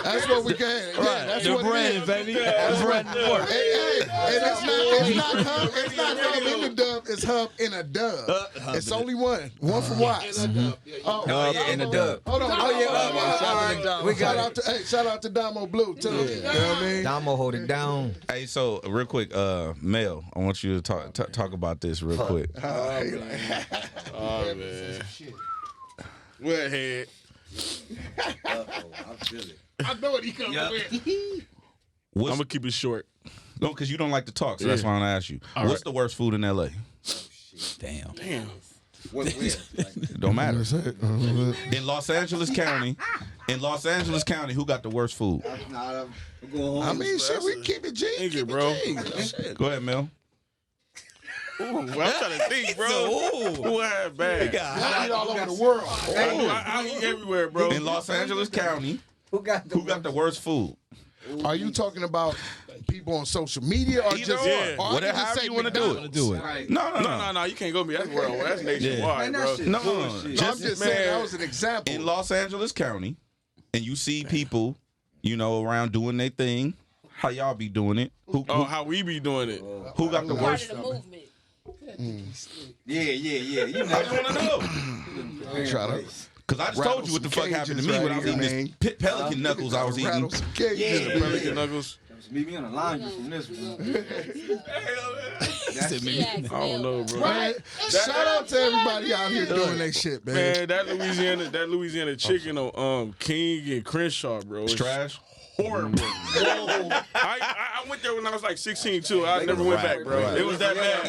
S4: That's what we can. Yeah, that's
S2: The
S4: what
S2: brand,
S4: it is.
S2: baby.
S4: That's
S2: The
S4: what
S2: brand work.
S4: Hey, it's not hub. It's not hub in the dub. It's hub in a dub. It's only one. One for Watts.
S7: Hub in a dub.
S4: Hold on.
S7: We
S4: Shout out to Damo Blue too. You know what I mean?
S7: Damo hold it down.
S3: Hey, so real quick, Mel, I want you to talk about this real quick.
S6: Oh man. What head?
S5: I know what he comes with.
S6: I'm gonna keep it short.
S3: No, because you don't like to talk, so that's why I'm gonna ask you. What's the worst food in LA?
S2: Damn.
S3: It don't matter. In Los Angeles County, who got the worst food?
S4: I mean, shit, we keep it G.
S6: Thank you, bro.
S3: Go ahead, Mel.
S6: Ooh, I'm trying to think, bro. Who had bad?
S4: I eat all over the world.
S6: I eat everywhere, bro.
S3: In Los Angeles County, who got the worst food?
S4: Are you talking about people on social media or
S3: Either
S4: just
S3: or.
S4: or I
S3: Whatever,
S4: can just
S3: however
S4: say
S3: you wanna
S4: McDonald's?
S3: do
S2: it.
S6: No, you can't go me. That's world. That's nationwide, bro.
S3: No,
S4: I'm just saying that was an example.
S3: in Los Angeles County, and you see people, you know, around doing their thing. How y'all be doing it? Who
S6: How we be doing it?
S3: who got the
S8: Part
S3: worst?
S8: of the movement.
S7: Yeah. You
S3: I just want to know.
S4: Try to
S3: Because I just
S4: rattle
S3: told you what the
S4: some
S3: fuck happened to
S4: cages
S3: me when
S4: right
S3: I was
S4: here,
S3: eating
S4: man.
S3: this pelican knuckles I was eating.
S4: rattle some cages.
S6: Pelican knuckles.
S7: Meet me on the line from this one.
S6: I don't know, bro.
S4: Man, shout out to everybody out here doing their shit, man.
S6: Man, that Louisiana chicken on King and Crenshaw, bro.
S3: It's trash.
S6: Horrible. I went there when I was like 16 too. I never went back, bro.
S3: Right.
S6: It was that bad.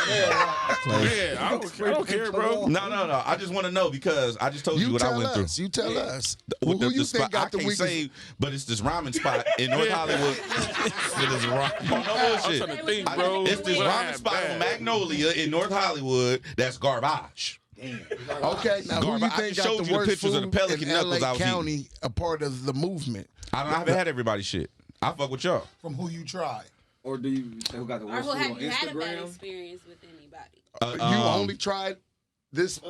S6: Yeah, I don't care, bro.
S3: No. I just want to know because I just told you
S4: You
S3: what I
S4: tell
S3: went through.
S4: us. You tell us.
S3: With
S4: Who you
S3: spot,
S4: think got the
S3: I can't
S4: weakest?
S3: say, but it's this ramen spot in North Hollywood. It is ramen. No
S6: I'm
S3: bullshit.
S6: trying to think, bro.
S3: It's this
S6: What I
S3: ramen
S6: had
S3: spot
S6: bad.
S3: on Magnolia in North Hollywood that's garbage.
S4: Okay, now who you
S3: Garbage. I
S4: think
S3: just
S4: got
S3: showed
S4: the
S3: you the
S4: worst
S3: pictures of
S4: food
S3: the pelican
S4: in
S3: knuckles
S4: LA
S3: I was eating.
S4: County, a part of the movement?
S3: I haven't had everybody's shit. I fuck with y'all.
S5: From who you tried.
S7: Or do you say who got the
S8: Or
S7: worst
S8: who
S7: food
S8: have
S7: on
S8: you had a bad
S7: Instagram?
S8: experience with anybody?
S4: You only tried these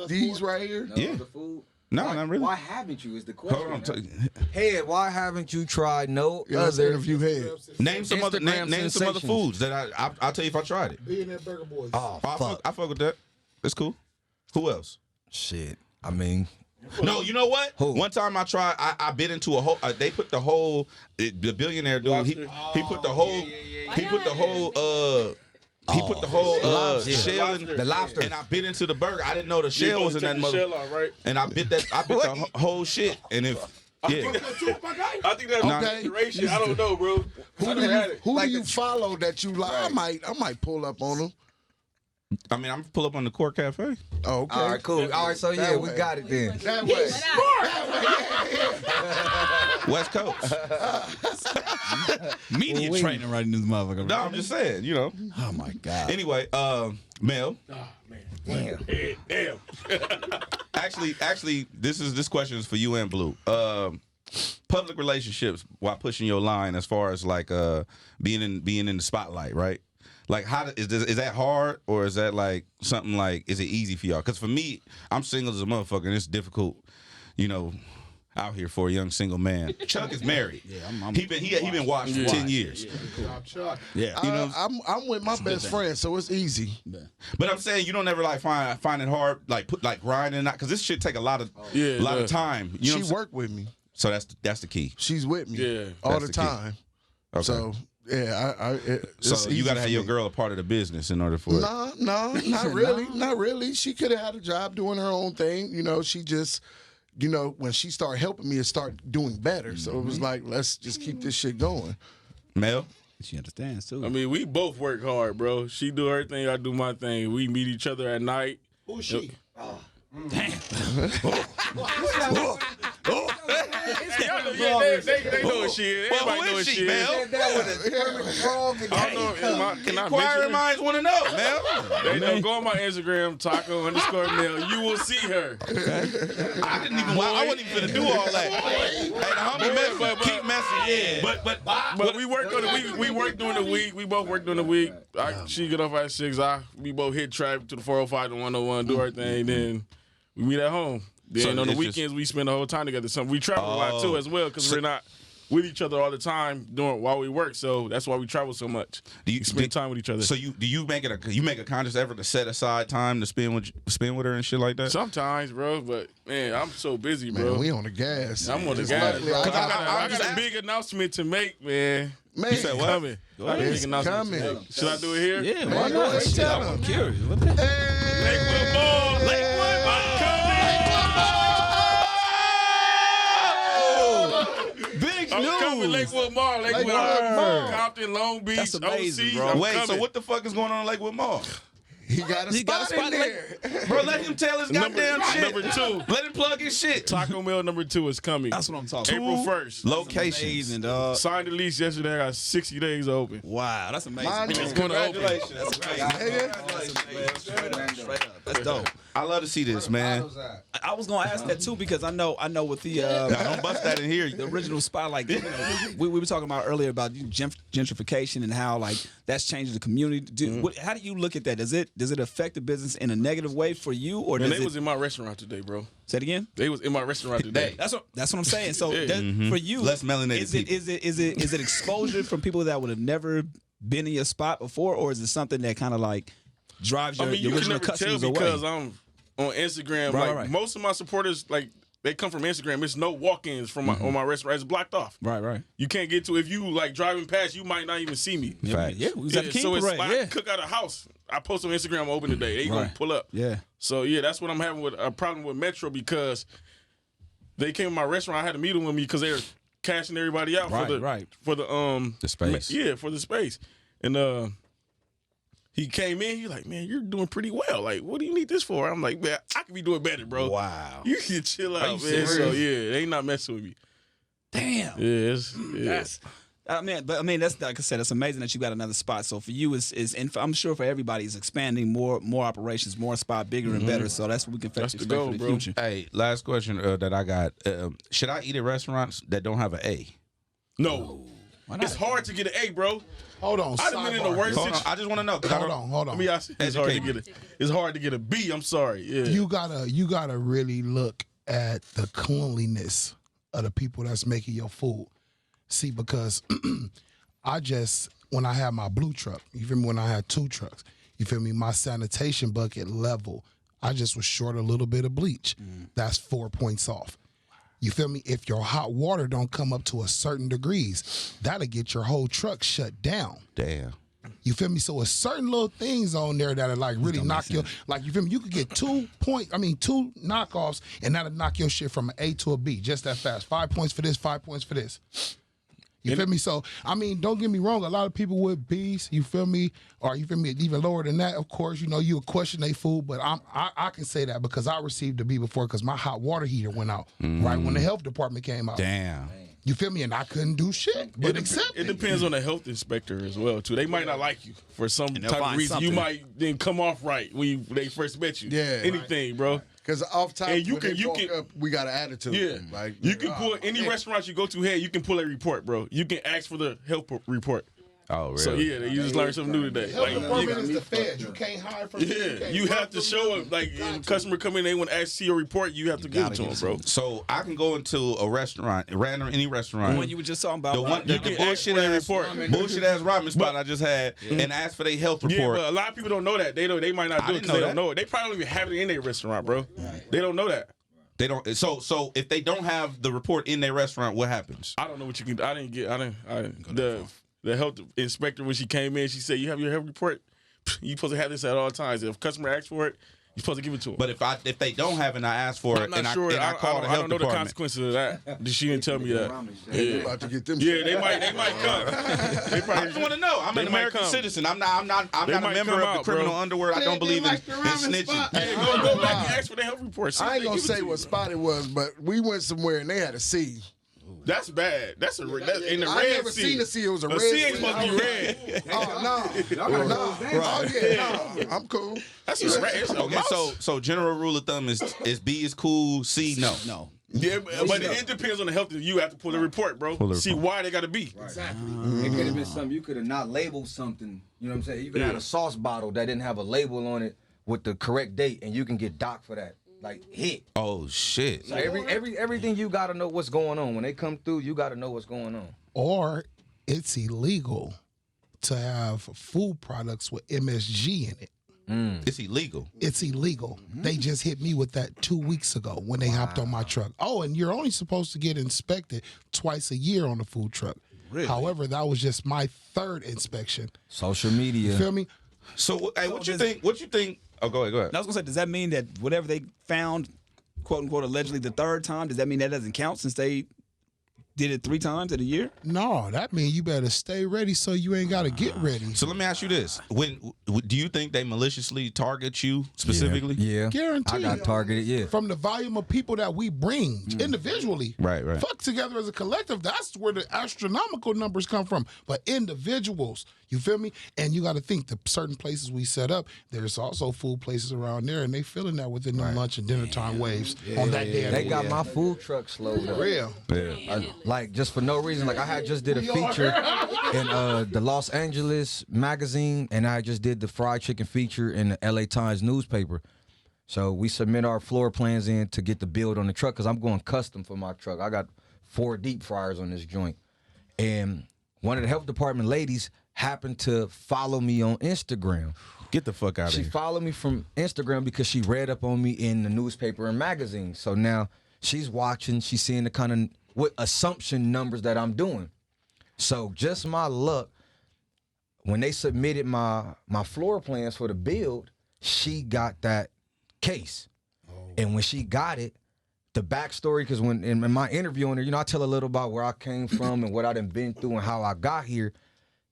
S4: right here?
S3: Yeah.
S7: The food?
S3: No, not really.
S7: Why haven't you? Is the question.
S3: Hold on.
S7: Head, why haven't you tried no
S4: Yeah, let's
S7: other?
S4: interview head.
S3: Name some other
S7: Instagram
S3: name some other
S7: sensations.
S3: foods that I'll tell you if I tried it.
S5: Billionaire Burger Boys.
S7: Oh,
S3: I fuck with that. That's cool. Who else?
S7: shit. I mean,
S3: No, you know what?
S7: Who?
S3: One time I tried. I bit into a whole. They put the whole. The billionaire dude. He put the whole. He put the whole. He put the whole shell in
S7: the lobster.
S3: and I bit into the burger. I didn't know the shell was in that mother.
S6: shell off, right?
S3: And I bit that. I bit the whole shit. And if yeah,
S6: I think that's
S4: Okay.
S6: consideration. I don't know, bro.
S4: Who do you follow that you like? I might pull up on them.
S3: I mean, I'm gonna pull up on the Court Cafe.
S4: Oh, okay.
S7: All right, cool. All right, so yeah,
S4: That
S7: we
S4: way.
S7: got it then.
S4: That way.
S3: West Coast.
S2: Media training right in this motherfucker.
S3: No, I'm just saying, you know.
S2: Oh my god.
S3: Anyway, Mel.
S6: Damn.
S3: Actually, this question is for you and Blue. Public relationships while pushing your line as far as like being in the spotlight, right? Like, is that hard, or is that like something like, is it easy for y'all? Because for me, I'm single as a motherfucker, and it's difficult, you know, out here for a young single man. Chuck is married. Yeah, he been watched for 10 years.
S2: Yeah.
S3: You know,
S4: I'm with my best friend, so it's easy.
S3: but I'm saying you don't ever like find it hard, like grinding out, because this shit take a lot of time. You know
S4: She worked with me.
S3: So that's the key.
S4: She's with me
S6: Yeah.
S4: all
S3: That's
S4: the
S3: the key.
S4: time.
S3: Okay.
S4: So yeah, it's
S3: So you
S4: easy
S3: got to have
S4: for
S3: your
S4: me.
S3: girl a part of the business in order for it.
S4: No, not really. Not really. She could have had a job doing her own thing. You know, she just, you know, when she started helping me, it started doing better. So it was like, let's just keep this shit going.
S3: Mel?
S2: She understands too.
S6: I mean, we both work hard, bro. She do her thing, I do my thing. We meet each other at night.
S5: Who's she?
S6: They know what she is.
S3: Well,
S6: Everybody
S3: who
S6: know
S3: is
S6: what
S3: she,
S6: she
S3: Mel?
S6: is.
S7: That was a perfect frog.
S6: I don't know. Can I
S3: Inquiring
S6: mention
S3: minds want to know, Mel.
S6: They know. Go on my Instagram, Taco_Mel. You will see her.
S3: I didn't even. I wasn't even finna do all that. Hey, the homie Mel, keep messing. Yeah.
S6: But we work on the week. We work during the week. We both work during the week. She get off at 6. We both hit traffic to the 405 to 101, do our thing. Then we meet at home. Then
S3: So
S6: on the
S3: it's
S6: weekends
S3: just-
S6: we spend the whole time together. So we travel a lot too as well because we're not with each other all the time while we work. So that's why we travel so much. We spend time with each other.
S3: So do you make a conscious effort to set aside time to spend with her and shit like that?
S6: Sometimes, bro, but man, I'm so busy, bro.
S4: Man, we on the gas.
S6: I'm on the
S4: Just
S6: gas,
S4: luckily
S6: bro.
S4: I
S6: I
S4: got
S6: got a big announcement to make, man.
S4: Man,
S6: You said what? Coming. I got a big
S4: It's
S6: announcement to
S4: coming.
S6: make. Should I do it here?
S2: yeah,
S4: Man,
S2: why
S4: go
S2: not?
S4: ahead,
S2: Shit,
S4: tell
S2: I'm
S4: him.
S2: curious. What the
S6: Lakewood Ball. Lakewood Ball
S2: big
S6: I'm coming. Lakewood Mall. Lakewood
S4: Mall.
S6: Compton, Long Beach,
S2: That's amazing,
S6: OC.
S2: bro.
S6: I'm
S3: Wait,
S6: coming.
S3: so what the fuck is going on in Lakewood Mall?
S4: He got a spot in there.
S3: Bro, let him tell his goddamn shit.
S6: Number 2.
S3: Let him plug his shit.
S6: Taco Mell number 2 is coming.
S2: That's what I'm talking
S6: April
S2: about.
S6: 1st.
S3: Locations.
S2: Amazing, dog.
S6: Signed the lease yesterday. I got 60 days open.
S2: Wow, that's amazing.
S4: Mine
S2: man.
S4: is
S6: It's going to open.
S2: That's amazing. Straight up. That's dope.
S3: I love to see this, man.
S2: I was gonna ask that too because I know with the
S3: Now, don't bust that in here.
S2: the original spot, like you know, we were talking about earlier about gentrification and how like that's changing the community. How do you look at that? Does it affect the business in a negative way for you, or
S6: Man,
S2: does
S6: they
S2: it?
S6: was in my restaurant today, bro.
S2: Say it again.
S6: They was in my restaurant today.
S2: That's what I'm saying. So
S6: Yeah.
S2: for you,
S3: Less melanated
S2: is it is it exposure from people that would have never been in your spot before, or is it something that kind of like drives
S6: I
S2: your,
S6: mean,
S2: your
S6: you can
S2: original
S6: never tell
S2: customers away?
S6: because I'm on Instagram.
S2: Right,
S6: like
S2: right.
S6: most of my supporters, like they come from Instagram. It's no walk-ins from on my restaurant. It's blocked off.
S2: Right.
S6: You can't get to. If you like driving past, you might not even see me.
S3: Facts.
S2: Yeah, we was at the King
S6: so it's
S2: Parade.
S6: like
S2: Yeah.
S6: I cook out a house. I post on Instagram. I'm open today. They gonna
S2: Right.
S6: pull up.
S2: Yeah.
S6: So yeah, that's what I'm having with a problem with Metro because they came to my restaurant. I had to meet them with me because they're cashing everybody out
S2: Right,
S6: for the
S2: right.
S6: for the
S3: space.
S6: Yeah, for the space. And he came in. He's like, man, you're doing pretty well. Like, what do you need this for? I'm like, man, I could be doing better, bro.
S2: Wow.
S6: You can chill out, man.
S2: serious?
S6: So yeah, they ain't not messing with me.
S2: Damn.
S6: Yeah,
S2: That's. I mean, that's like I said. It's amazing that you got another spot. So for you, and I'm sure for everybody, it's expanding more operations, more spot, bigger and better. So that's what we can
S6: That's
S2: expect
S6: the goal,
S2: for the
S6: bro.
S2: future.
S3: Hey, last question that I got. Should I eat at restaurants that don't have an A?
S6: No. It's hard to get an A, bro.
S5: Hold on.
S6: I've been in the
S5: sidebar.
S6: worst
S3: Hold on,
S6: situation.
S3: I just want to know. 'cause I
S5: Hold
S3: don't-
S5: on. Hold
S6: I
S5: on.
S6: mean, it's hard to
S3: Educate
S6: get it's hard to get a B. I'm sorry. Yeah.
S5: You gotta really look at the cleanliness of the people that's making your food. See, because when I had my blue truck, you feel me? When I had 2 trucks, you feel me? My sanitation bucket level, I just was short a little bit of bleach. That's 4 points off. You feel me? If your hot water don't come up to a certain degrees, that'll get your whole truck shut down.
S3: Damn.
S5: You feel me? So it's certain little things on there that are like really knock your, like you feel me? You could get 2 knockoffs and that'll knock your shit from an A to a B just that fast. 5 points for this, 5 points for this. You feel me? So, I mean, don't get me wrong. A lot of people with B's, you feel me? Or you feel me? Even lower than that, of course, you know, you would question their food. But I can say that because I received a B before because my hot water heater went out right when the health department came out.
S3: Damn.
S5: You feel me? And I couldn't do shit but accept
S6: it depends on the health inspector as well, too. They might not like you for some type of reason.
S2: Something.
S6: You might then come off right when they first met you.
S4: Yeah.
S6: Anything, bro.
S4: Because off top,
S6: And you
S4: when
S6: can-
S4: they walk up, we got an attitude.
S6: Yeah.
S4: Like,
S6: You can pull any restaurant you go to here, you can pull a report, bro. You can ask for the health report.
S3: Oh, really?
S6: So, yeah, you just learned something new today.
S5: Health
S6: Like,
S5: department is the feds. You can't hire from
S6: yeah, you have to show it. Like, if a customer come in, they want to ask see your report, you have to give it to them, bro.
S3: So I can go into a restaurant, random any restaurant.
S2: The one you were just talking about.
S3: The one, the
S6: can
S3: bullshit
S6: ask for
S3: ass,
S6: a report.
S3: bullshit ass ramen spot I just had, and ask for their health
S6: Yeah,
S3: report.
S6: but a lot of people don't know that. They might not
S3: I
S6: do it
S3: didn't
S6: because
S3: know
S6: they
S3: that.
S6: don't know it. They probably don't even have it in their restaurant, bro. They don't know that.
S3: They don't. So if they don't have the report in their restaurant, what happens?
S6: I don't know what you can. I didn't. The health inspector when she came in, she said, "You have your health report. You supposed to have this at all times. If a customer asks for it, you're supposed to give it to them."
S3: But if they don't have it, and I ask for it,
S6: I'm not
S3: and
S6: sure.
S3: I call the
S6: I
S3: health
S6: don't know the
S3: department.
S6: consequences of that. She didn't tell me that.
S4: They
S6: Yeah,
S4: about to get them.
S6: yeah, they might come. They
S3: I
S6: probably
S3: just want to know. I'm
S6: They
S3: an
S6: might
S3: American
S6: come.
S3: citizen. I'm not a
S6: might
S3: member
S6: come
S3: of the
S6: out,
S3: criminal
S6: bro.
S3: underworld. I don't believe in
S4: like the ramen
S3: snitching.
S4: spot.
S6: Hey, go back and ask for the health report. See
S4: I
S6: if
S4: ain't
S6: they
S4: gonna
S6: give it
S4: say
S6: to
S4: what
S6: you.
S4: spot it was, but we went somewhere and they had a C.
S6: That's bad. That's in the
S4: I
S6: red
S4: never
S6: sea.
S4: seen a C. It was a
S6: A
S4: red
S6: C ain't supposed to be red.
S4: Oh no, Oh yeah, no. I'm cool.
S6: That's a red. It's a
S3: Okay,
S6: mouse.
S3: so general rule of thumb is B is cool, C no.
S2: No.
S6: Yeah, but it depends on the health. You have to pull the report, bro.
S3: the
S6: See
S3: report.
S6: why they got to be.
S7: Exactly. It could have been something you could have not labeled something. You know what I'm saying? You could have had a sauce bottle that didn't have a label on it with the correct date, and you can get docked for that. Like hit.
S3: Oh shit.
S7: So everything you gotta know what's going on. When they come through, you gotta know what's going on.
S5: Or it's illegal to have food products with MSG in it.
S3: It's illegal.
S5: It's illegal. They just hit me with that 2 weeks ago when they hopped on my truck. Oh, and you're only supposed to get inspected twice a year on the food truck.
S2: Really?
S5: However, that was just my third inspection.
S7: Social media.
S5: You feel me?
S3: So hey, what you
S2: does-
S3: think? What you think? Oh, go ahead.
S2: I was gonna say, does that mean that whatever they found, quote unquote, allegedly the third time, does that mean that doesn't count since they did it 3 times in a year?
S5: No, that means you better stay ready so you ain't got to get ready.
S3: So let me ask you this: do you think they maliciously target you specifically?
S7: Yeah.
S5: Guaranteed.
S7: I got targeted, yeah.
S5: From the volume of people that we bring individually.
S3: Right.
S5: Fuck together as a collective. That's where the astronomical numbers come from. But individuals, you feel me? And you got to think the certain places we set up, there's also food places around there, and they feeling that within the lunch and dinner time waves on that day.
S7: They got my food truck slowed up.
S5: real.
S7: Like just for no reason. Like I had just did a feature in the Los Angeles magazine, and I just did the fried chicken feature in the LA Times newspaper. So we submit our floor plans in to get the build on the truck because I'm going custom for my truck. I got 4 deep fryers on this joint, and one of the health department ladies happened to follow me on Instagram.
S3: Get the fuck out of
S7: She
S3: here.
S7: followed me from Instagram because she read up on me in the newspaper and magazine. So now she's watching, she's seeing the kind of what assumption numbers that I'm doing. So just my luck, when they submitted my floor plans for the build, she got that case. And when she got it, the backstory, because when in my interview on her, I tell a little about where I came from and what I done been through and how I got here.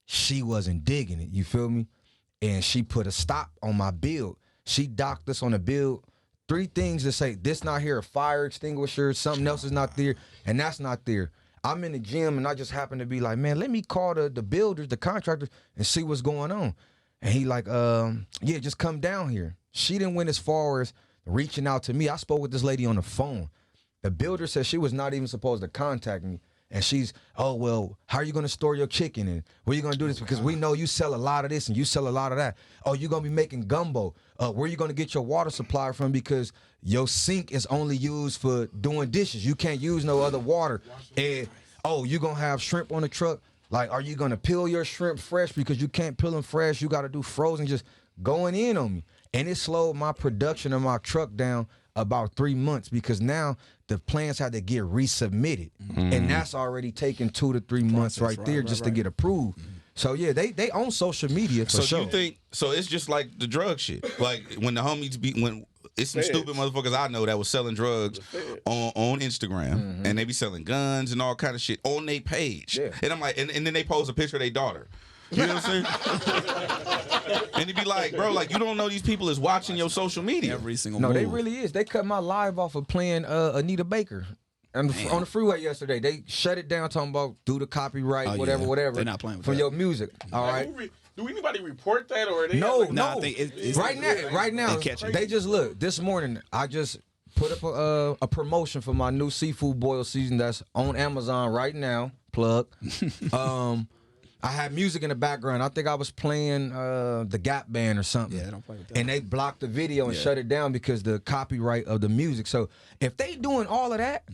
S7: She wasn't digging it, you feel me? And she put a stop on my build. She docked us on the build. 3 things to say, this not here, a fire extinguisher, something else is not there, and that's not there. I'm in the gym, and I just happen to be like, man, let me call the builders, the contractors, and see what's going on. And he like, yeah, just come down here. She didn't went as far as reaching out to me. I spoke with this lady on the phone. The builder said she was not even supposed to contact me. And she's, oh, well, how are you going to store your chicken? And where are you going to do this? Because we know you sell a lot of this and you sell a lot of that. Oh, you're going to be making gumbo. Where are you going to get your water supply from? Because your sink is only used for doing dishes. You can't use no other water. And, oh, you're going to have shrimp on the truck. Like, are you going to peel your shrimp fresh? Because you can't peel them fresh. You got to do frozen, just going in on me. And it slowed my production of my truck down about 3 months because now the plans had to get resubmitted. And that's already taken 2 to 3 months right there just to get approved. So yeah, they own social media for
S3: So
S7: sure.
S3: you think so? It's just like the drug shit. Like when the homies be when it's some stupid motherfuckers I know that was selling drugs on Instagram, and they be selling guns and all kind of shit on their page. Yeah. And I'm like, and then they post a picture of their daughter. You know what I'm saying? And it'd be like, bro, like you don't know these people is watching your social media
S2: every single.
S7: No,
S2: move.
S7: they really is. They cut my live off of playing Anita Baker. On the freeway yesterday, they shut it down talking about do the copyright, whatever.
S2: They're not playing with
S7: for
S2: that.
S7: your music. All right.
S6: Do anybody report that or they
S7: No.
S2: I think it's
S7: Right now, they just look. This morning, I just put up a promotion for my new seafood boil season that's on Amazon right now. Plug. I had music in the background. I think I was playing the Gap Band or something.
S2: Yeah, they don't play with that.
S7: And they blocked the video and shut it down because the copyright of the music. So if they doing all of that,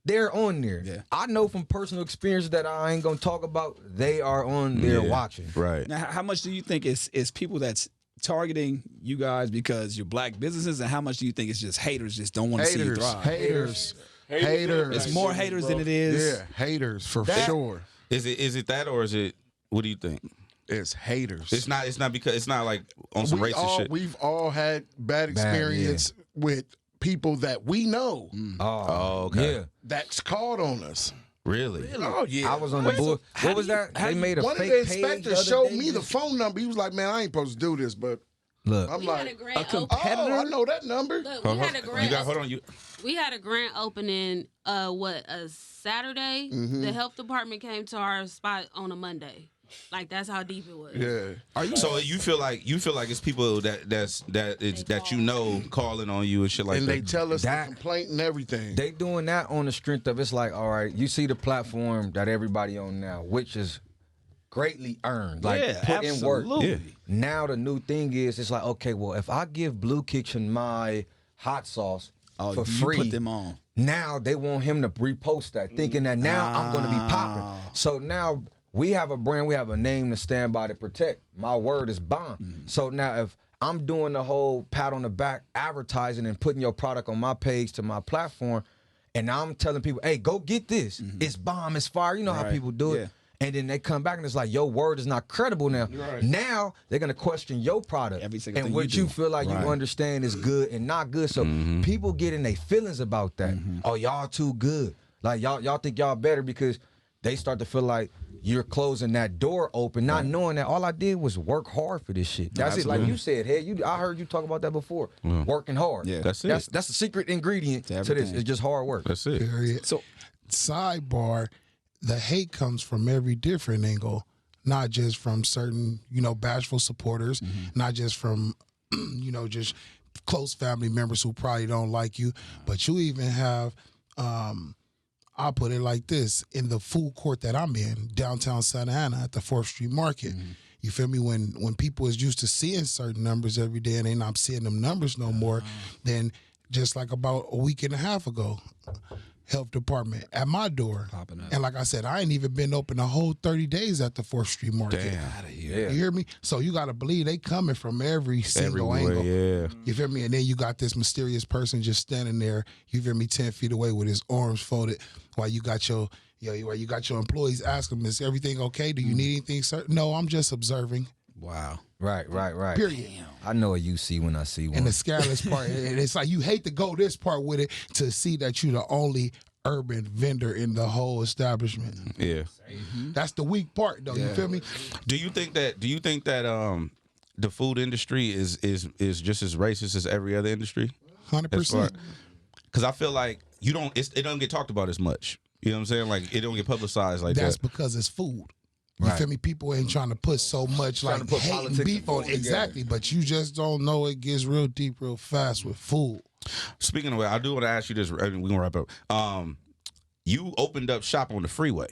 S7: they're on there.
S2: Yeah.
S7: I know from personal experience that I ain't gonna talk about. They are on there watching.
S3: Right.
S2: Now, how much do you think is people that's targeting you guys because you're black businesses, and how much do you think it's just haters just don't want to see you thrive?
S4: Haters.
S2: It's more haters than it is.
S4: Yeah, haters for sure.
S3: Is it that or is it? What do you think?
S4: It's haters.
S3: It's not because it's not like on some racist shit.
S4: We've all had bad experience with people that we know
S3: Oh, okay.
S7: Yeah.
S4: that's called on us.
S3: Really?
S4: Oh yeah.
S7: I was on the board. What was that? They made a
S4: One of
S7: fake
S4: the
S7: page
S4: inspectors
S7: other
S4: showed
S7: day
S4: me the
S7: just-
S4: phone number. He was like, "Man, I ain't supposed to do this," but
S7: Look,
S4: I'm
S8: We
S4: like,
S8: had a grand
S4: "Oh, I know that number."
S8: Look, we had a grand.
S3: Hold on.
S8: We had a grand opening. A Saturday. The health department came to our spot on a Monday. Like that's how deep it was.
S4: Yeah.
S3: So you feel like it's people that you know calling on you and shit like
S4: And
S3: that.
S4: they tell us
S7: That-
S4: the complaint and everything.
S7: they doing that on the strength of it's like, all right, you see the platform that everybody on now, which is greatly earned, like
S2: Yeah,
S7: put in work.
S2: absolutely. Yeah.
S7: Now the new thing is, it's like, okay, well, if I give Bleu Kitchen my hot sauce for
S2: you
S7: free,
S2: put them on.
S7: now they want him to repost that, thinking that now I'm going to be popping. So now we have a brand, we have a name to stand by to protect. My word is bond. So now if I'm doing the whole pat on the back advertising and putting your product on my page to my platform, and I'm telling people, hey, go get this. It's bomb, it's fire. You know how people do it.
S2: Yeah.
S7: And then they come back and it's like, your word is not credible now. Now they're going to question your product
S2: Every single
S7: and
S2: thing
S7: what
S2: you
S7: you
S2: do.
S7: feel like you understand is good and not good. So people get in their feelings about that. Oh, y'all too good. Like y'all think y'all better because they start to feel like you're closing that door open, not knowing that all I did was work hard for this shit. That's it. Like you said, hey, I heard you talk about that before. Working hard.
S2: Yeah.
S3: That's it.
S7: That's the secret ingredient to this.
S2: everything.
S7: It's just hard work.
S3: That's it.
S5: Period.
S2: So
S5: Sidebar, the hate comes from every different angle, not just from certain, bashful supporters, not just from, just close family members who probably don't like you, but you even have, I'll put it like this, in the food court that I'm in, downtown Santa Ana at the 4th Street Market. You feel me? When people is used to seeing certain numbers every day and they not seeing them numbers no more, then just like about a week and a half ago, health department at my door.
S2: Popping up.
S5: And like I said, I ain't even been open a whole 30 days at the 4th Street Market.
S3: Damn.
S5: You hear me? So you got to believe they coming from every single
S3: Everywhere,
S5: angle.
S3: yeah.
S5: You feel me? And then you got this mysterious person just standing there, you feel me, 10 feet away with his arms folded while you got your employees asking him, is everything okay? Do you need anything, sir? No, I'm just observing.
S2: wow.
S7: Right.
S5: Period.
S7: I know a UC when I see one.
S5: And the scandalous part, and it's like you hate to go this part with it to see that you're the only urban vendor in the whole establishment.
S3: Yeah.
S5: That's the weak part, though. You feel me?
S3: Do you think that the food industry is just as racist as every other industry?
S5: 100%.
S3: Because I feel like it doesn't get talked about as much. You know what I'm saying? Like it don't get publicized like
S5: That's
S3: that.
S5: because it's food. You feel me? People ain't trying to put so much like
S7: to put
S5: hate and
S7: politics
S5: beef
S7: and
S5: on
S7: food
S5: it. Exactly, but you just don't know it gets real deep real fast with food.
S3: Speaking of that, I do want to ask you this. I mean, we gonna wrap up. You opened up shop on the freeway.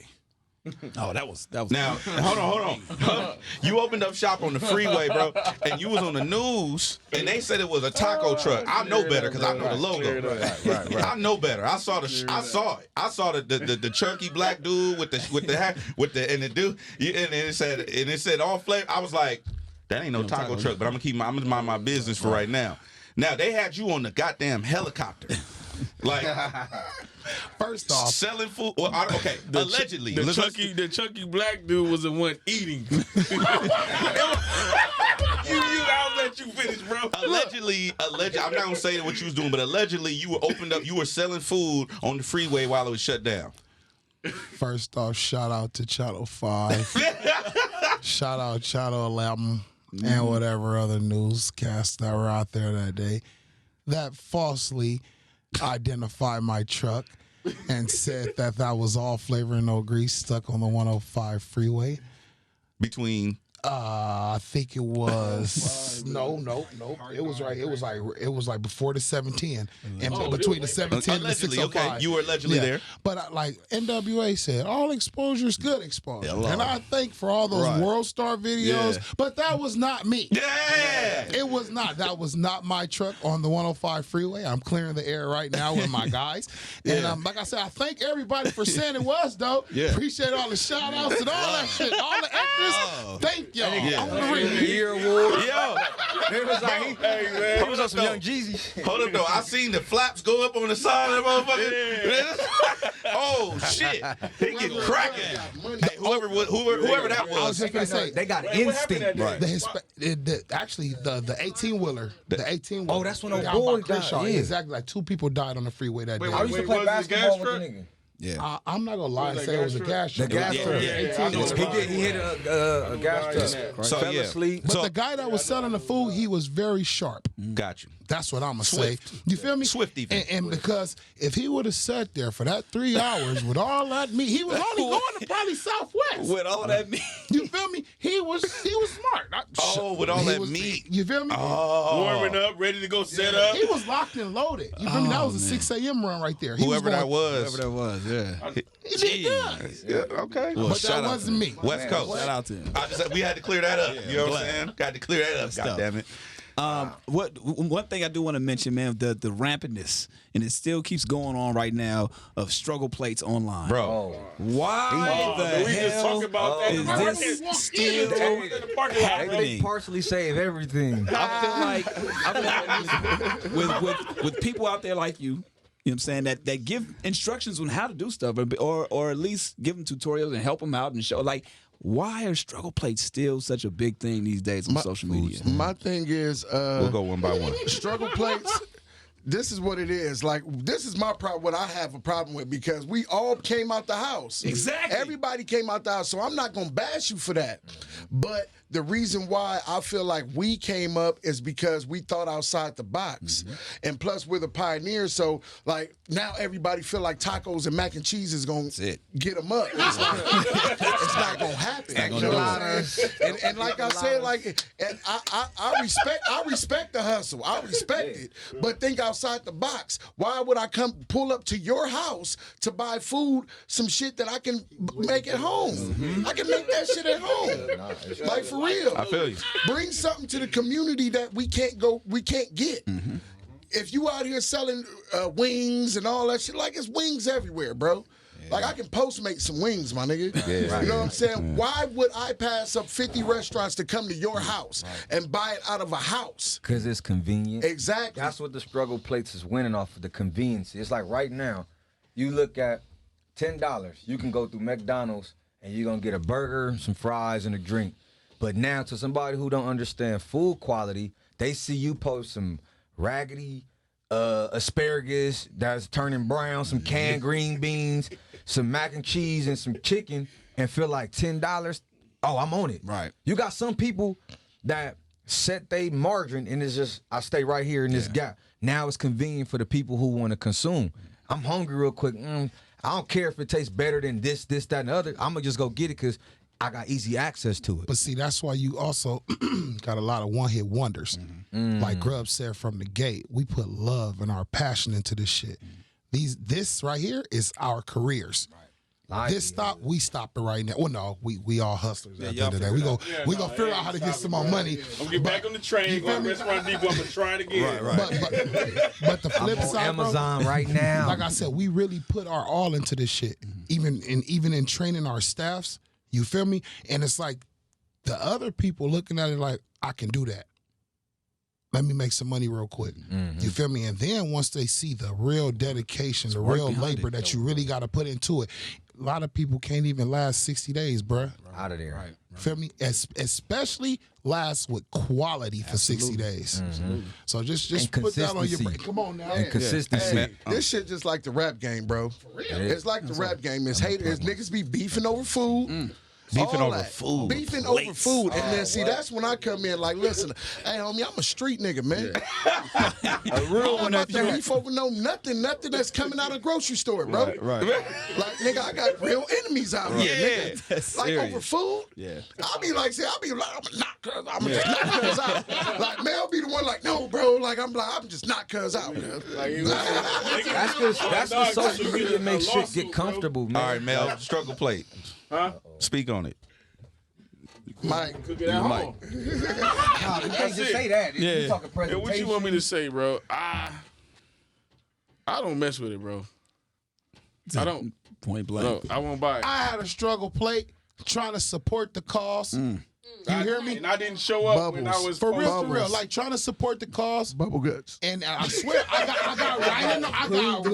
S2: Oh, that was
S3: Now, hold on. You opened up shop on the freeway, bro, and you was on the news, and they said it was a taco truck. I know better because I know the logo.
S7: Right.
S3: I know better. I saw it. I saw the chunky black dude with the hat and the dude, and it said all flavor. I was like, that ain't no taco truck, but I'm gonna mind my business for right now. Now they had you on the goddamn helicopter, like.
S5: First off,
S3: Selling food. Well, okay, allegedly.
S6: The chunky black dude was the one eating. I was at you finish, bro.
S3: Allegedly, I'm not gonna say what you was doing, but allegedly you were selling food on the freeway while it was shut down.
S5: First off, shout out to Channel 5. Shout out Channel 11 and whatever other newscasts that were out there that day that falsely identified my truck and said that was all flavor and no grease stuck on the 105 freeway.
S3: Between
S5: I think it was no. It was right. It was like before the 710 and between the 710 and the
S3: allegedly,
S5: 605.
S3: okay, you were allegedly there.
S5: But like NWA said, all exposure is good exposure, and I thank for all those World Star videos.
S3: Yeah.
S5: But that was not me.
S3: Yeah,
S5: It was not. That was not my truck on the 105 freeway. I'm clearing the air right now with my guys, and like I said, I thank everybody for saying it was though.
S3: Yeah.
S5: Appreciate all the shout outs and all that shit, all the extras. Thank y'all.
S3: Yeah.
S5: On the ring.
S7: The year award.
S3: Yo,
S7: It was like he was on some Young Jeezy.
S3: hold up though. I seen the flaps go up on the side of the motherfucker. Oh shit, he get cracking. Hey, whoever that
S5: I was
S3: was.
S5: just gonna say
S7: They got
S6: Wait, what happened
S7: instinct.
S6: that day?
S5: actually the 18-wheeler. The 18-wheeler.
S7: Oh, that's when those
S5: down by
S7: boys died,
S5: Crenshaw.
S7: yeah.
S5: Exactly. Like 2 people died on the freeway that day.
S7: I used to
S6: Wait,
S7: play
S6: was it a
S7: basketball
S6: gas
S7: with the
S6: truck?
S7: nigga.
S2: Yeah.
S5: I'm not gonna lie and
S6: Was
S5: say
S6: that
S5: it was a
S6: gas
S5: gas
S7: The
S5: truck.
S7: gas
S2: Yeah,
S7: truck.
S2: yeah,
S6: I know about it.
S7: He hit a gas truck.
S3: So,
S7: Fell
S3: yeah.
S7: asleep.
S5: But
S3: So-
S5: the guy that was selling the food, he was very sharp.
S3: Got you.
S5: That's what I'm gonna say. You feel me?
S3: Swift even.
S5: And because if he would have sat there for that 3 hours with all that meat, he was only going to probably Southwest.
S2: With all that meat.
S5: You feel me? He was smart.
S3: Oh, with all
S5: He
S3: that
S5: was-
S3: meat.
S5: You feel me?
S6: Warming up, ready to go set up.
S5: He was locked and loaded. You feel me? That was a 6 a.m. run right there. He
S3: Whoever
S5: was
S3: that
S5: going,
S3: was.
S2: Whatever that was, yeah.
S5: He did good.
S3: Yeah, okay.
S2: Well,
S5: But
S2: shout
S5: that
S2: out
S5: wasn't me.
S3: West Coast.
S2: Shout out to him.
S3: I just we had to clear that up. You know what I'm saying? Got to clear that up. God damn it.
S2: One thing I do want to mention, man, the rampantness, and it still keeps going on right now, of struggle plates online.
S3: Bro.
S2: Why the
S6: we just
S2: hell
S6: talk about that.
S2: is this still
S6: in the parking lot, bro.
S7: They partially save everything.
S2: I feel like with people out there like you know what I'm saying, that give instructions on how to do stuff, or at least give them tutorials and help them out and show, like, why are struggle plates still such a big thing these days on social media?
S4: My thing is,
S3: We'll go one by one.
S4: struggle plates. This is what it is. Like, this is my problem. What I have a problem with, because we all came out the house.
S2: Exactly.
S4: Everybody came out the house. So I'm not gonna bash you for that. But the reason why I feel like we came up is because we thought outside the box. And plus, we're the pioneers. So, like, now everybody feel like tacos and mac and cheese is gonna get them up. It's not gonna happen. You know what I'm saying? And like I said, like, and I respect the hustle. I respect it. But think outside the box. Why would I come pull up to your house to buy food, some shit that I can make at home? I can make that shit at home. Like, for real.
S3: I feel you.
S4: Bring something to the community that we can't get. If you out here selling wings and all that shit, like, it's wings everywhere, bro. Like, I can Postmate some wings, my nigga. You know what I'm saying? Why would I pass up 50 restaurants to come to your house and buy it out of a house?
S7: Because it's convenient.
S4: Exactly.
S7: That's what the struggle plates is winning off of, the convenience. It's like right now, you look at $10, you can go through McDonald's and you're going to get a burger, some fries, and a drink. But now, to somebody who don't understand food quality, they see you post some raggedy asparagus that's turning brown, some canned green beans, some mac and cheese, and some chicken, and feel like $10, oh, I'm on it.
S2: Right.
S7: You got some people that set they margin, and it's just, I stay right here in this gap. Now it's convenient for the people who want to consume. I'm hungry real quick. I don't care if it tastes better than this, that, and the other. I'm going to just go get it because I got easy access to it.
S5: But see, that's why you also got a lot of one-hit wonders. Like Grubb said from the gate, we put love and our passion into this shit. This right here is our careers. This stop, we stop it right now. Well, no, we all hustlers at the end of the day. We gonna figure out how to get some more money.
S6: I'm gonna get back on the train, go to Restaurant Depot, I'm gonna try it again.
S5: But the flip
S7: I'm on
S5: side,
S7: Amazon
S5: bro,
S7: right now.
S5: like I said, we really put our all into this shit. Even in training our staffs, you feel me? And it's like the other people looking at it like, I can do that. Let me make some money real quick. You feel me? And then once they see the real dedication, the real labor that you really got to put into it, a lot of people can't even last 60 days, bruh.
S7: Out of there.
S2: Right.
S5: Feel me? Especially last with quality for 60 days. So just put that on your brain. Come on now.
S7: And consistency.
S4: Hey, this shit just like the rap game, bro. For real. It's like the rap game. It's haters. Niggas be beefing over food.
S3: Beefing
S4: All
S3: over
S4: that.
S3: food.
S4: Beefing over food. And then, see, that's when I come in like, listen, hey, homie, I'm a street nigga, man. A real one. I'm not to beef over nothing that's coming out of grocery store, bro.
S2: Right.
S4: Like, nigga, I got real enemies out here, nigga.
S2: That's
S4: Like,
S2: serious.
S4: over food?
S2: Yeah.
S4: I'm just not cuz out. Like, Mel be the one like, no, bro. Like, I'm just not cuz out, man.
S7: That's the social media makes shit get comfortable, man.
S3: All right, Mel, struggle plate.
S6: Huh?
S3: Speak on it.
S4: Mike.
S6: Cook it at home.
S7: Nah, you can't just say that. You talking
S6: Hey,
S7: presentation.
S6: what you want me to say, bro? I don't mess with it, bro. I don't.
S2: Point blank.
S6: No, I won't buy it.
S5: I had a struggle plate trying to support the cause. You hear me?
S6: And I didn't show up when I was
S5: For real,
S6: supposed
S5: for real.
S6: to.
S5: Like trying to support the cause.
S4: Bubble guts.
S5: And I swear, I got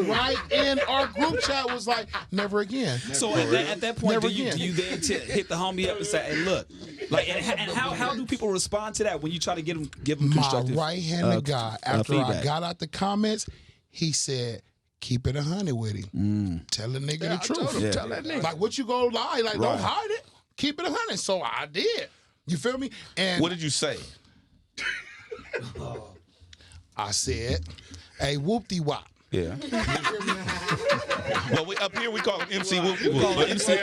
S5: right in our group chat was like, never again.
S2: So at that point,
S5: Never
S2: do you
S5: again.
S2: then hit the homie up and say, "Hey, look," like, and how do people respond to that when you try to give them
S5: My
S2: constructive?
S5: right-handed guy, after I
S2: feedback?
S5: got out the comments, he said, keep it 100 with him. Tell the nigga the
S4: I told
S5: truth.
S4: him, tell that nigga.
S5: Like, what you gonna lie? Like, don't hide it. Keep it 100. So I did. You feel me? And
S3: What did you say?
S5: I said, hey, whoop-de-wop.
S3: Yeah. Well, up here we call him MC Whoopie Whoop.
S2: MC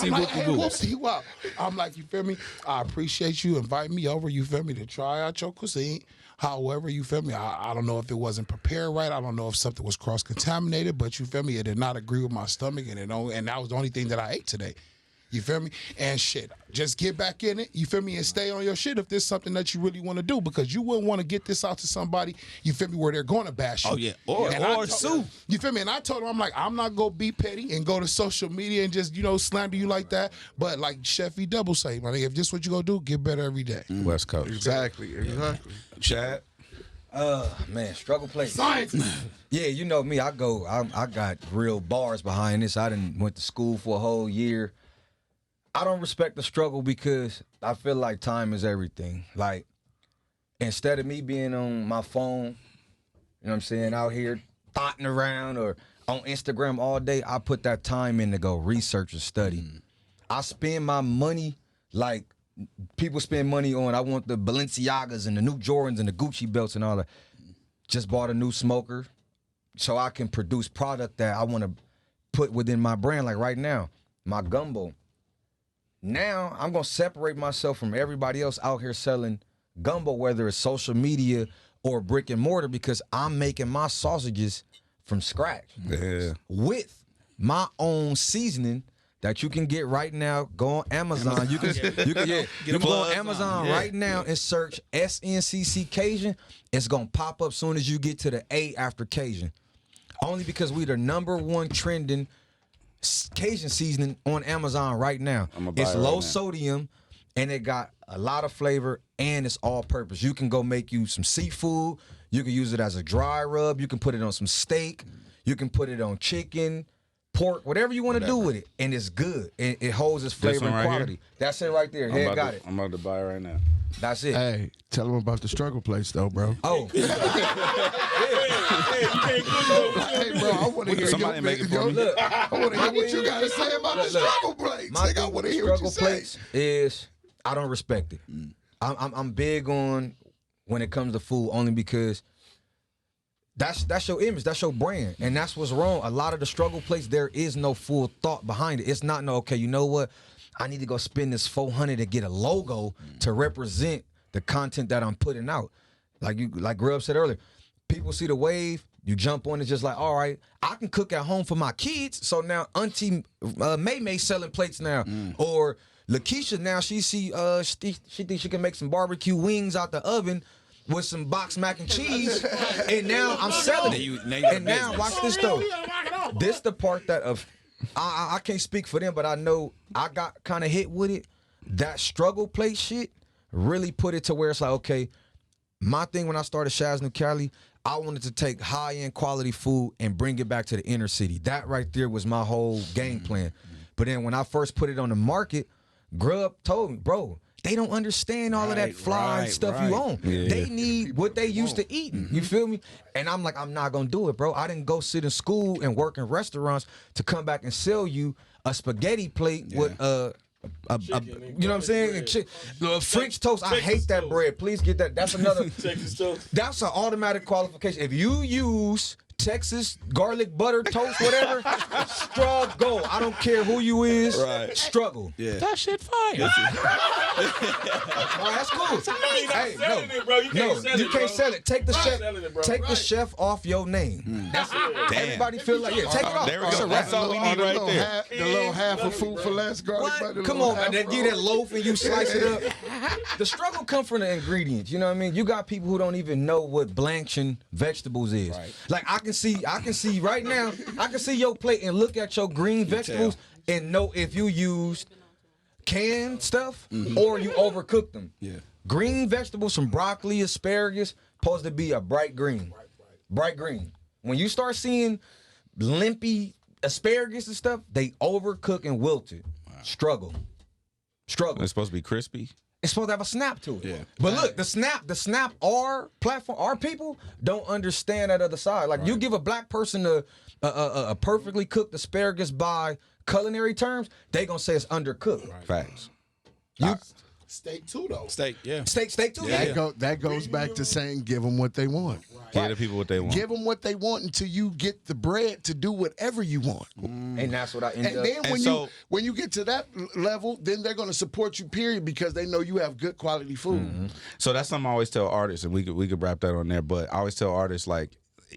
S2: Whoopie Whoop.
S5: Whoop-de-wop. I'm like, you feel me? I appreciate you inviting me over, you feel me, to try out your cuisine. However, you feel me? I don't know if it wasn't prepared right. I don't know if something was cross-contaminated, but you feel me? It did not agree with my stomach, and that was the only thing that I ate today. You feel me? And shit, just get back in it, you feel me, and stay on your shit if there's something that you really want to do, because you wouldn't want to get this out to somebody, you feel me, where they're going to bash you.
S2: Oh, yeah. Or sue.
S5: You feel me? And I told him, I'm like, I'm not going to be petty and go to social media and just, slander you like that. But like Chef E. Double say, my nigga, if this is what you going to do, get better every day.
S3: West Coast.
S4: Exactly.
S3: Shad?
S7: Man, struggle plate. Science. Yeah, you know me. I got real bars behind this. I done went to school for a whole year. I don't respect the struggle because I feel like time is everything. Like, instead of me being on my phone, you know what I'm saying, out here thotting around or on Instagram all day, I put that time in to go research and study. I spend my money like people spend money on, I want the Balenciagas and the new Jordans and the Gucci belts and all that. Just bought a new smoker so I can produce product that I want to put within my brand. Like right now, my gumbo. Now I'm going to separate myself from everybody else out here selling gumbo, whether it's social media or brick and mortar, because I'm making my sausages from scratch.
S3: Yeah.
S7: With my own seasoning that you can get right now. Go on Amazon. You can go on Amazon right now and search SNCC Cajun. It's going to pop up as soon as you get to the A after Cajun. Only because we the #1 trending Cajun seasoning on Amazon right now. It's low sodium and it got a lot of flavor and it's all purpose. You can go make you some seafood. You can use it as a dry rub. You can put it on some steak. You can put it on chicken, pork, whatever you want to do with it. And it's good. It holds its flavor and quality. That's it right there. Head got it.
S3: I'm about to buy it right now.
S7: That's it.
S4: Hey, tell them about the struggle plates, though, bro.
S7: Oh.
S4: Hey, bro, I want to hear
S3: Somebody make it for me.
S7: Look,
S4: I want to hear what you got to say about the struggle plates.
S7: my
S4: Nigga, I
S7: thing
S4: want
S7: with
S4: to hear what you
S7: struggle
S4: say.
S7: plates is I don't respect it. I'm big on when it comes to food only because that's your image, that's your brand, and that's what's wrong. A lot of the struggle plates, there is no full thought behind it. It's not okay, you know what? I need to go spend this $400 to get a logo to represent the content that I'm putting out. Like Grub said earlier, people see the wave, you jump on it just like, all right, I can cook at home for my kids. So now Auntie May selling plates now, or Lakeisha now she thinks she can make some barbecue wings out the oven with some boxed mac and cheese, and now I'm selling it. And now watch this though. This the part that I can't speak for them, but I know I got kind of hit with it. That struggle plate shit really put it to where it's like, okay, my thing when I started Shad's New Cali, I wanted to take high-end quality food and bring it back to the inner city. That right there was my whole game plan. But then when I first put it on the market, Grub told me, bro, they don't understand all of that fly stuff you own.
S3: Yeah.
S7: They need what they used to eating. You feel me? And I'm like, I'm not gonna do it, bro. I didn't go sit in school and work in restaurants to come back and sell you a spaghetti plate with you know what I'm saying? French toast. I hate that bread. Please get that. That's another.
S6: Texas toast.
S7: That's an automatic qualification. If you use Texas garlic butter toast, whatever, struggle. I don't care who you is.
S2: Right.
S7: Struggle.
S2: Yeah.
S5: That shit fire.
S7: Oh, that's cool. Hey,
S6: selling it, bro. You can't sell
S7: you
S6: it,
S7: can't
S6: bro.
S7: sell it. Take the
S6: Not
S7: chef.
S6: selling it, bro.
S7: Take the chef off your name. That's it. Everybody feel like take it off.
S3: There we
S7: It's
S3: go.
S7: a wrap.
S3: That's all we need right there.
S4: The little half of food for less garlic butter.
S7: What? Come on, man. They give that loaf and you slice it up. The struggle comes from the ingredients. You know what I mean? You got people who don't even know what blanching vegetables is. Right. Like I can see right now, I can see your plate and look at your green vegetables and know if you used canned stuff or you overcooked them.
S2: Yeah.
S7: Green vegetables from broccoli, asparagus, supposed to be a bright green. Bright green. When you start seeing limpy asparagus and stuff, they overcook and wilt it. Struggle.
S3: It's supposed to be crispy.
S7: It's supposed to have a snap to it.
S2: Yeah.
S7: But look, the snap, our platform, our people don't understand that other side. Like you give a black person a perfectly cooked asparagus by culinary terms, they gonna say it's undercooked.
S3: Facts.
S5: Steak too, though.
S2: Steak, yeah.
S7: Steak too.
S4: That goes back to saying give them what they want.
S3: Give the people what they want.
S4: Give them what they want until you get the bread to do whatever you want.
S7: And that's what I end
S4: And
S7: up.
S4: then when you get to that level, then they're going to support you, period, because they know you have good quality food.
S3: So that's something I always tell artists, and we could wrap that on there. But I always tell artists, like,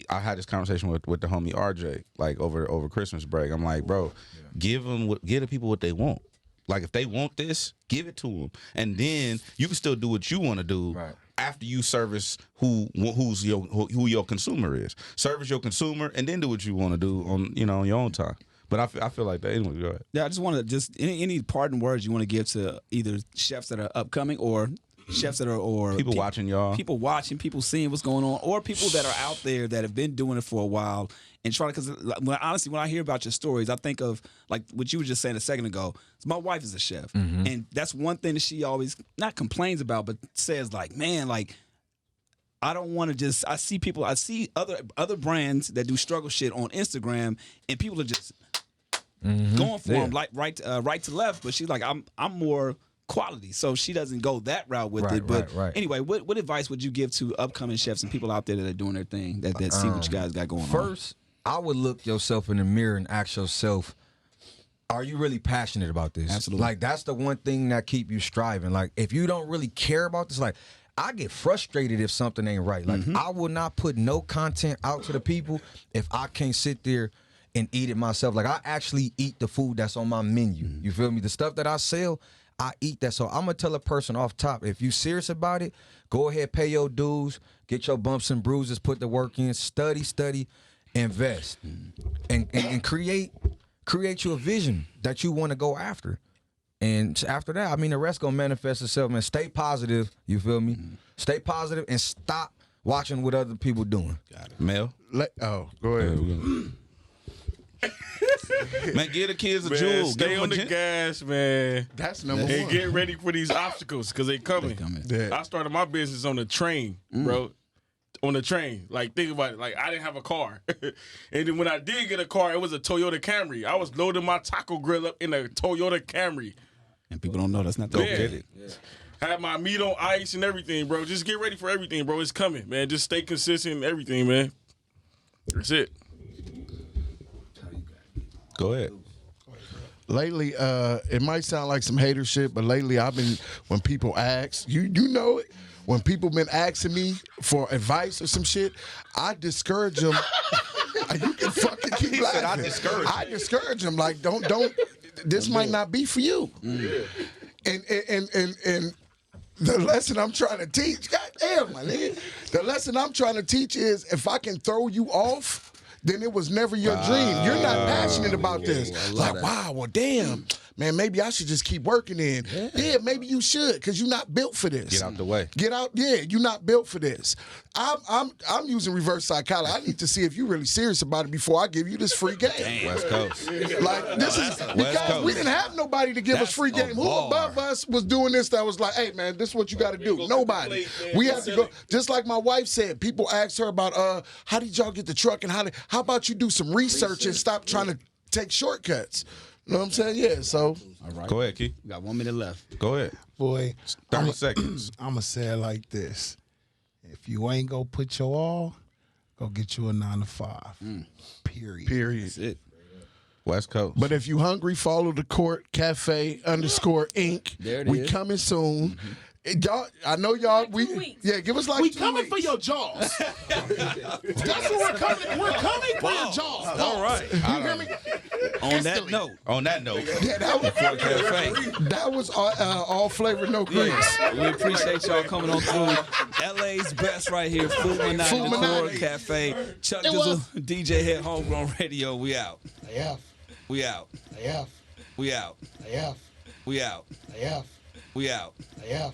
S3: I had this conversation with the homie RJ, like over Christmas break. I'm like, bro, give the people what they want. Like if they want this, give it to them, and then you can still do what you want to do after you service who your consumer is. Service your consumer, and then do what you want to do on your own time. But I feel like that. Anyway, go ahead.
S2: Yeah, I just want to any parting words you want to give to either chefs that are upcoming or chefs that are
S3: People watching y'all.
S2: People watching, people seeing what's going on, or people that are out there that have been doing it for a while and trying to. Because honestly, when I hear about your stories, I think of like what you were just saying a second ago. So my wife is a chef, and that's one thing that she always not complains about, but says like, man, like I don't want to just. I see other brands that do struggle shit on Instagram, and people are just going for them like right to left. But she's like, I'm more quality, so she doesn't go that route with it. But anyway, what advice would you give to upcoming chefs and people out there that are doing their thing that see what you guys got going on?
S7: First, I would look yourself in the mirror and ask yourself, are you really passionate about this?
S2: Absolutely.
S7: Like that's the one thing that keep you striving. Like if you don't really care about this, like I get frustrated if something ain't right. Like I will not put no content out to the people if I can't sit there and eat it myself. Like I actually eat the food that's on my menu. You feel me? The stuff that I sell, I eat that. So I'm going to tell a person off top, if you serious about it, go ahead, pay your dues, get your bumps and bruises, put the work in, study, invest, and create you a vision that you want to go after. And after that, I mean, the rest going to manifest itself, man. Stay positive, you feel me? Stay positive and stop watching what other people doing.
S3: Got it. Mel?
S4: Go ahead.
S3: Man, give the kids a
S6: Man,
S3: jewel.
S6: stay on the gas, man.
S4: That's number one.
S6: And get ready for these obstacles because they coming.
S4: Yeah.
S6: I started my business on the train, bro. On the train. Like, think about it. Like, I didn't have a car. And then when I did get a car, it was a Toyota Camry. I was loading my taco grill up in a Toyota Camry.
S2: And people don't know that's not the
S6: Yeah.
S2: get it.
S6: Had my meat on ice and everything, bro. Just get ready for everything, bro. It's coming, man. Just stay consistent and everything, man. That's it.
S3: Go ahead.
S4: Lately, it might sound like some hater shit, but lately I've been, when people ask, you know it, when people been asking me for advice or some shit, I discourage them. You can fucking keep laughing. I discourage them. Like, don't. This might not be for you. And the lesson I'm trying to teach, goddamn, my nigga, the lesson I'm trying to teach is if I can throw you off, then it was never your dream. You're not passionate about this. Like, wow, well, damn, man, maybe I should just keep working in. Yeah, maybe you should, because you're not built for this.
S3: Get out the way.
S4: Get out, yeah, you're not built for this. I'm using reverse psychology. I need to see if you're really serious about it before I give you this free game.
S3: West Coast.
S4: Like, this is because
S3: Coast.
S4: we didn't have nobody to give us free game. Who above us was doing this that was like, hey, man, this is what you got to do? Nobody. We had to go. Just like my wife said, people asked her about, how did y'all get the truck and how about you do some research and stop trying to take shortcuts? You know what I'm saying? Yeah, so.
S2: All right.
S3: Go ahead, Key.
S2: We got 1 minute left.
S3: Go ahead.
S5: Boy,
S3: 30 seconds.
S5: I'm going to say it like this. If you ain't going to put your all, go get you a 9 to 5. Period.
S2: That's it.
S3: West Coast.
S4: But if you hungry, follow the court cafe _Inc.
S2: There it
S4: we
S2: is.
S4: coming soon. Y'all, I know y'all. Give us like
S5: We
S4: 2
S5: coming
S4: weeks.
S5: for your jaws. That's what we're coming. We're coming for your jaws.
S2: All right.
S5: You hear me?
S2: On that note,
S4: Yeah, that was all flavor, no grease.
S2: we appreciate y'all coming on through. LA's best right here, Food Manati,
S4: Food
S2: the Core
S4: Manati.
S2: Cafe. Chuck Dizzle, DJ Head, Homegrown Radio. We out.
S4: Yeah,
S2: We out.
S4: yeah,
S2: We out.
S4: yeah,
S2: We out.
S4: yeah,
S2: We out.
S4: yeah.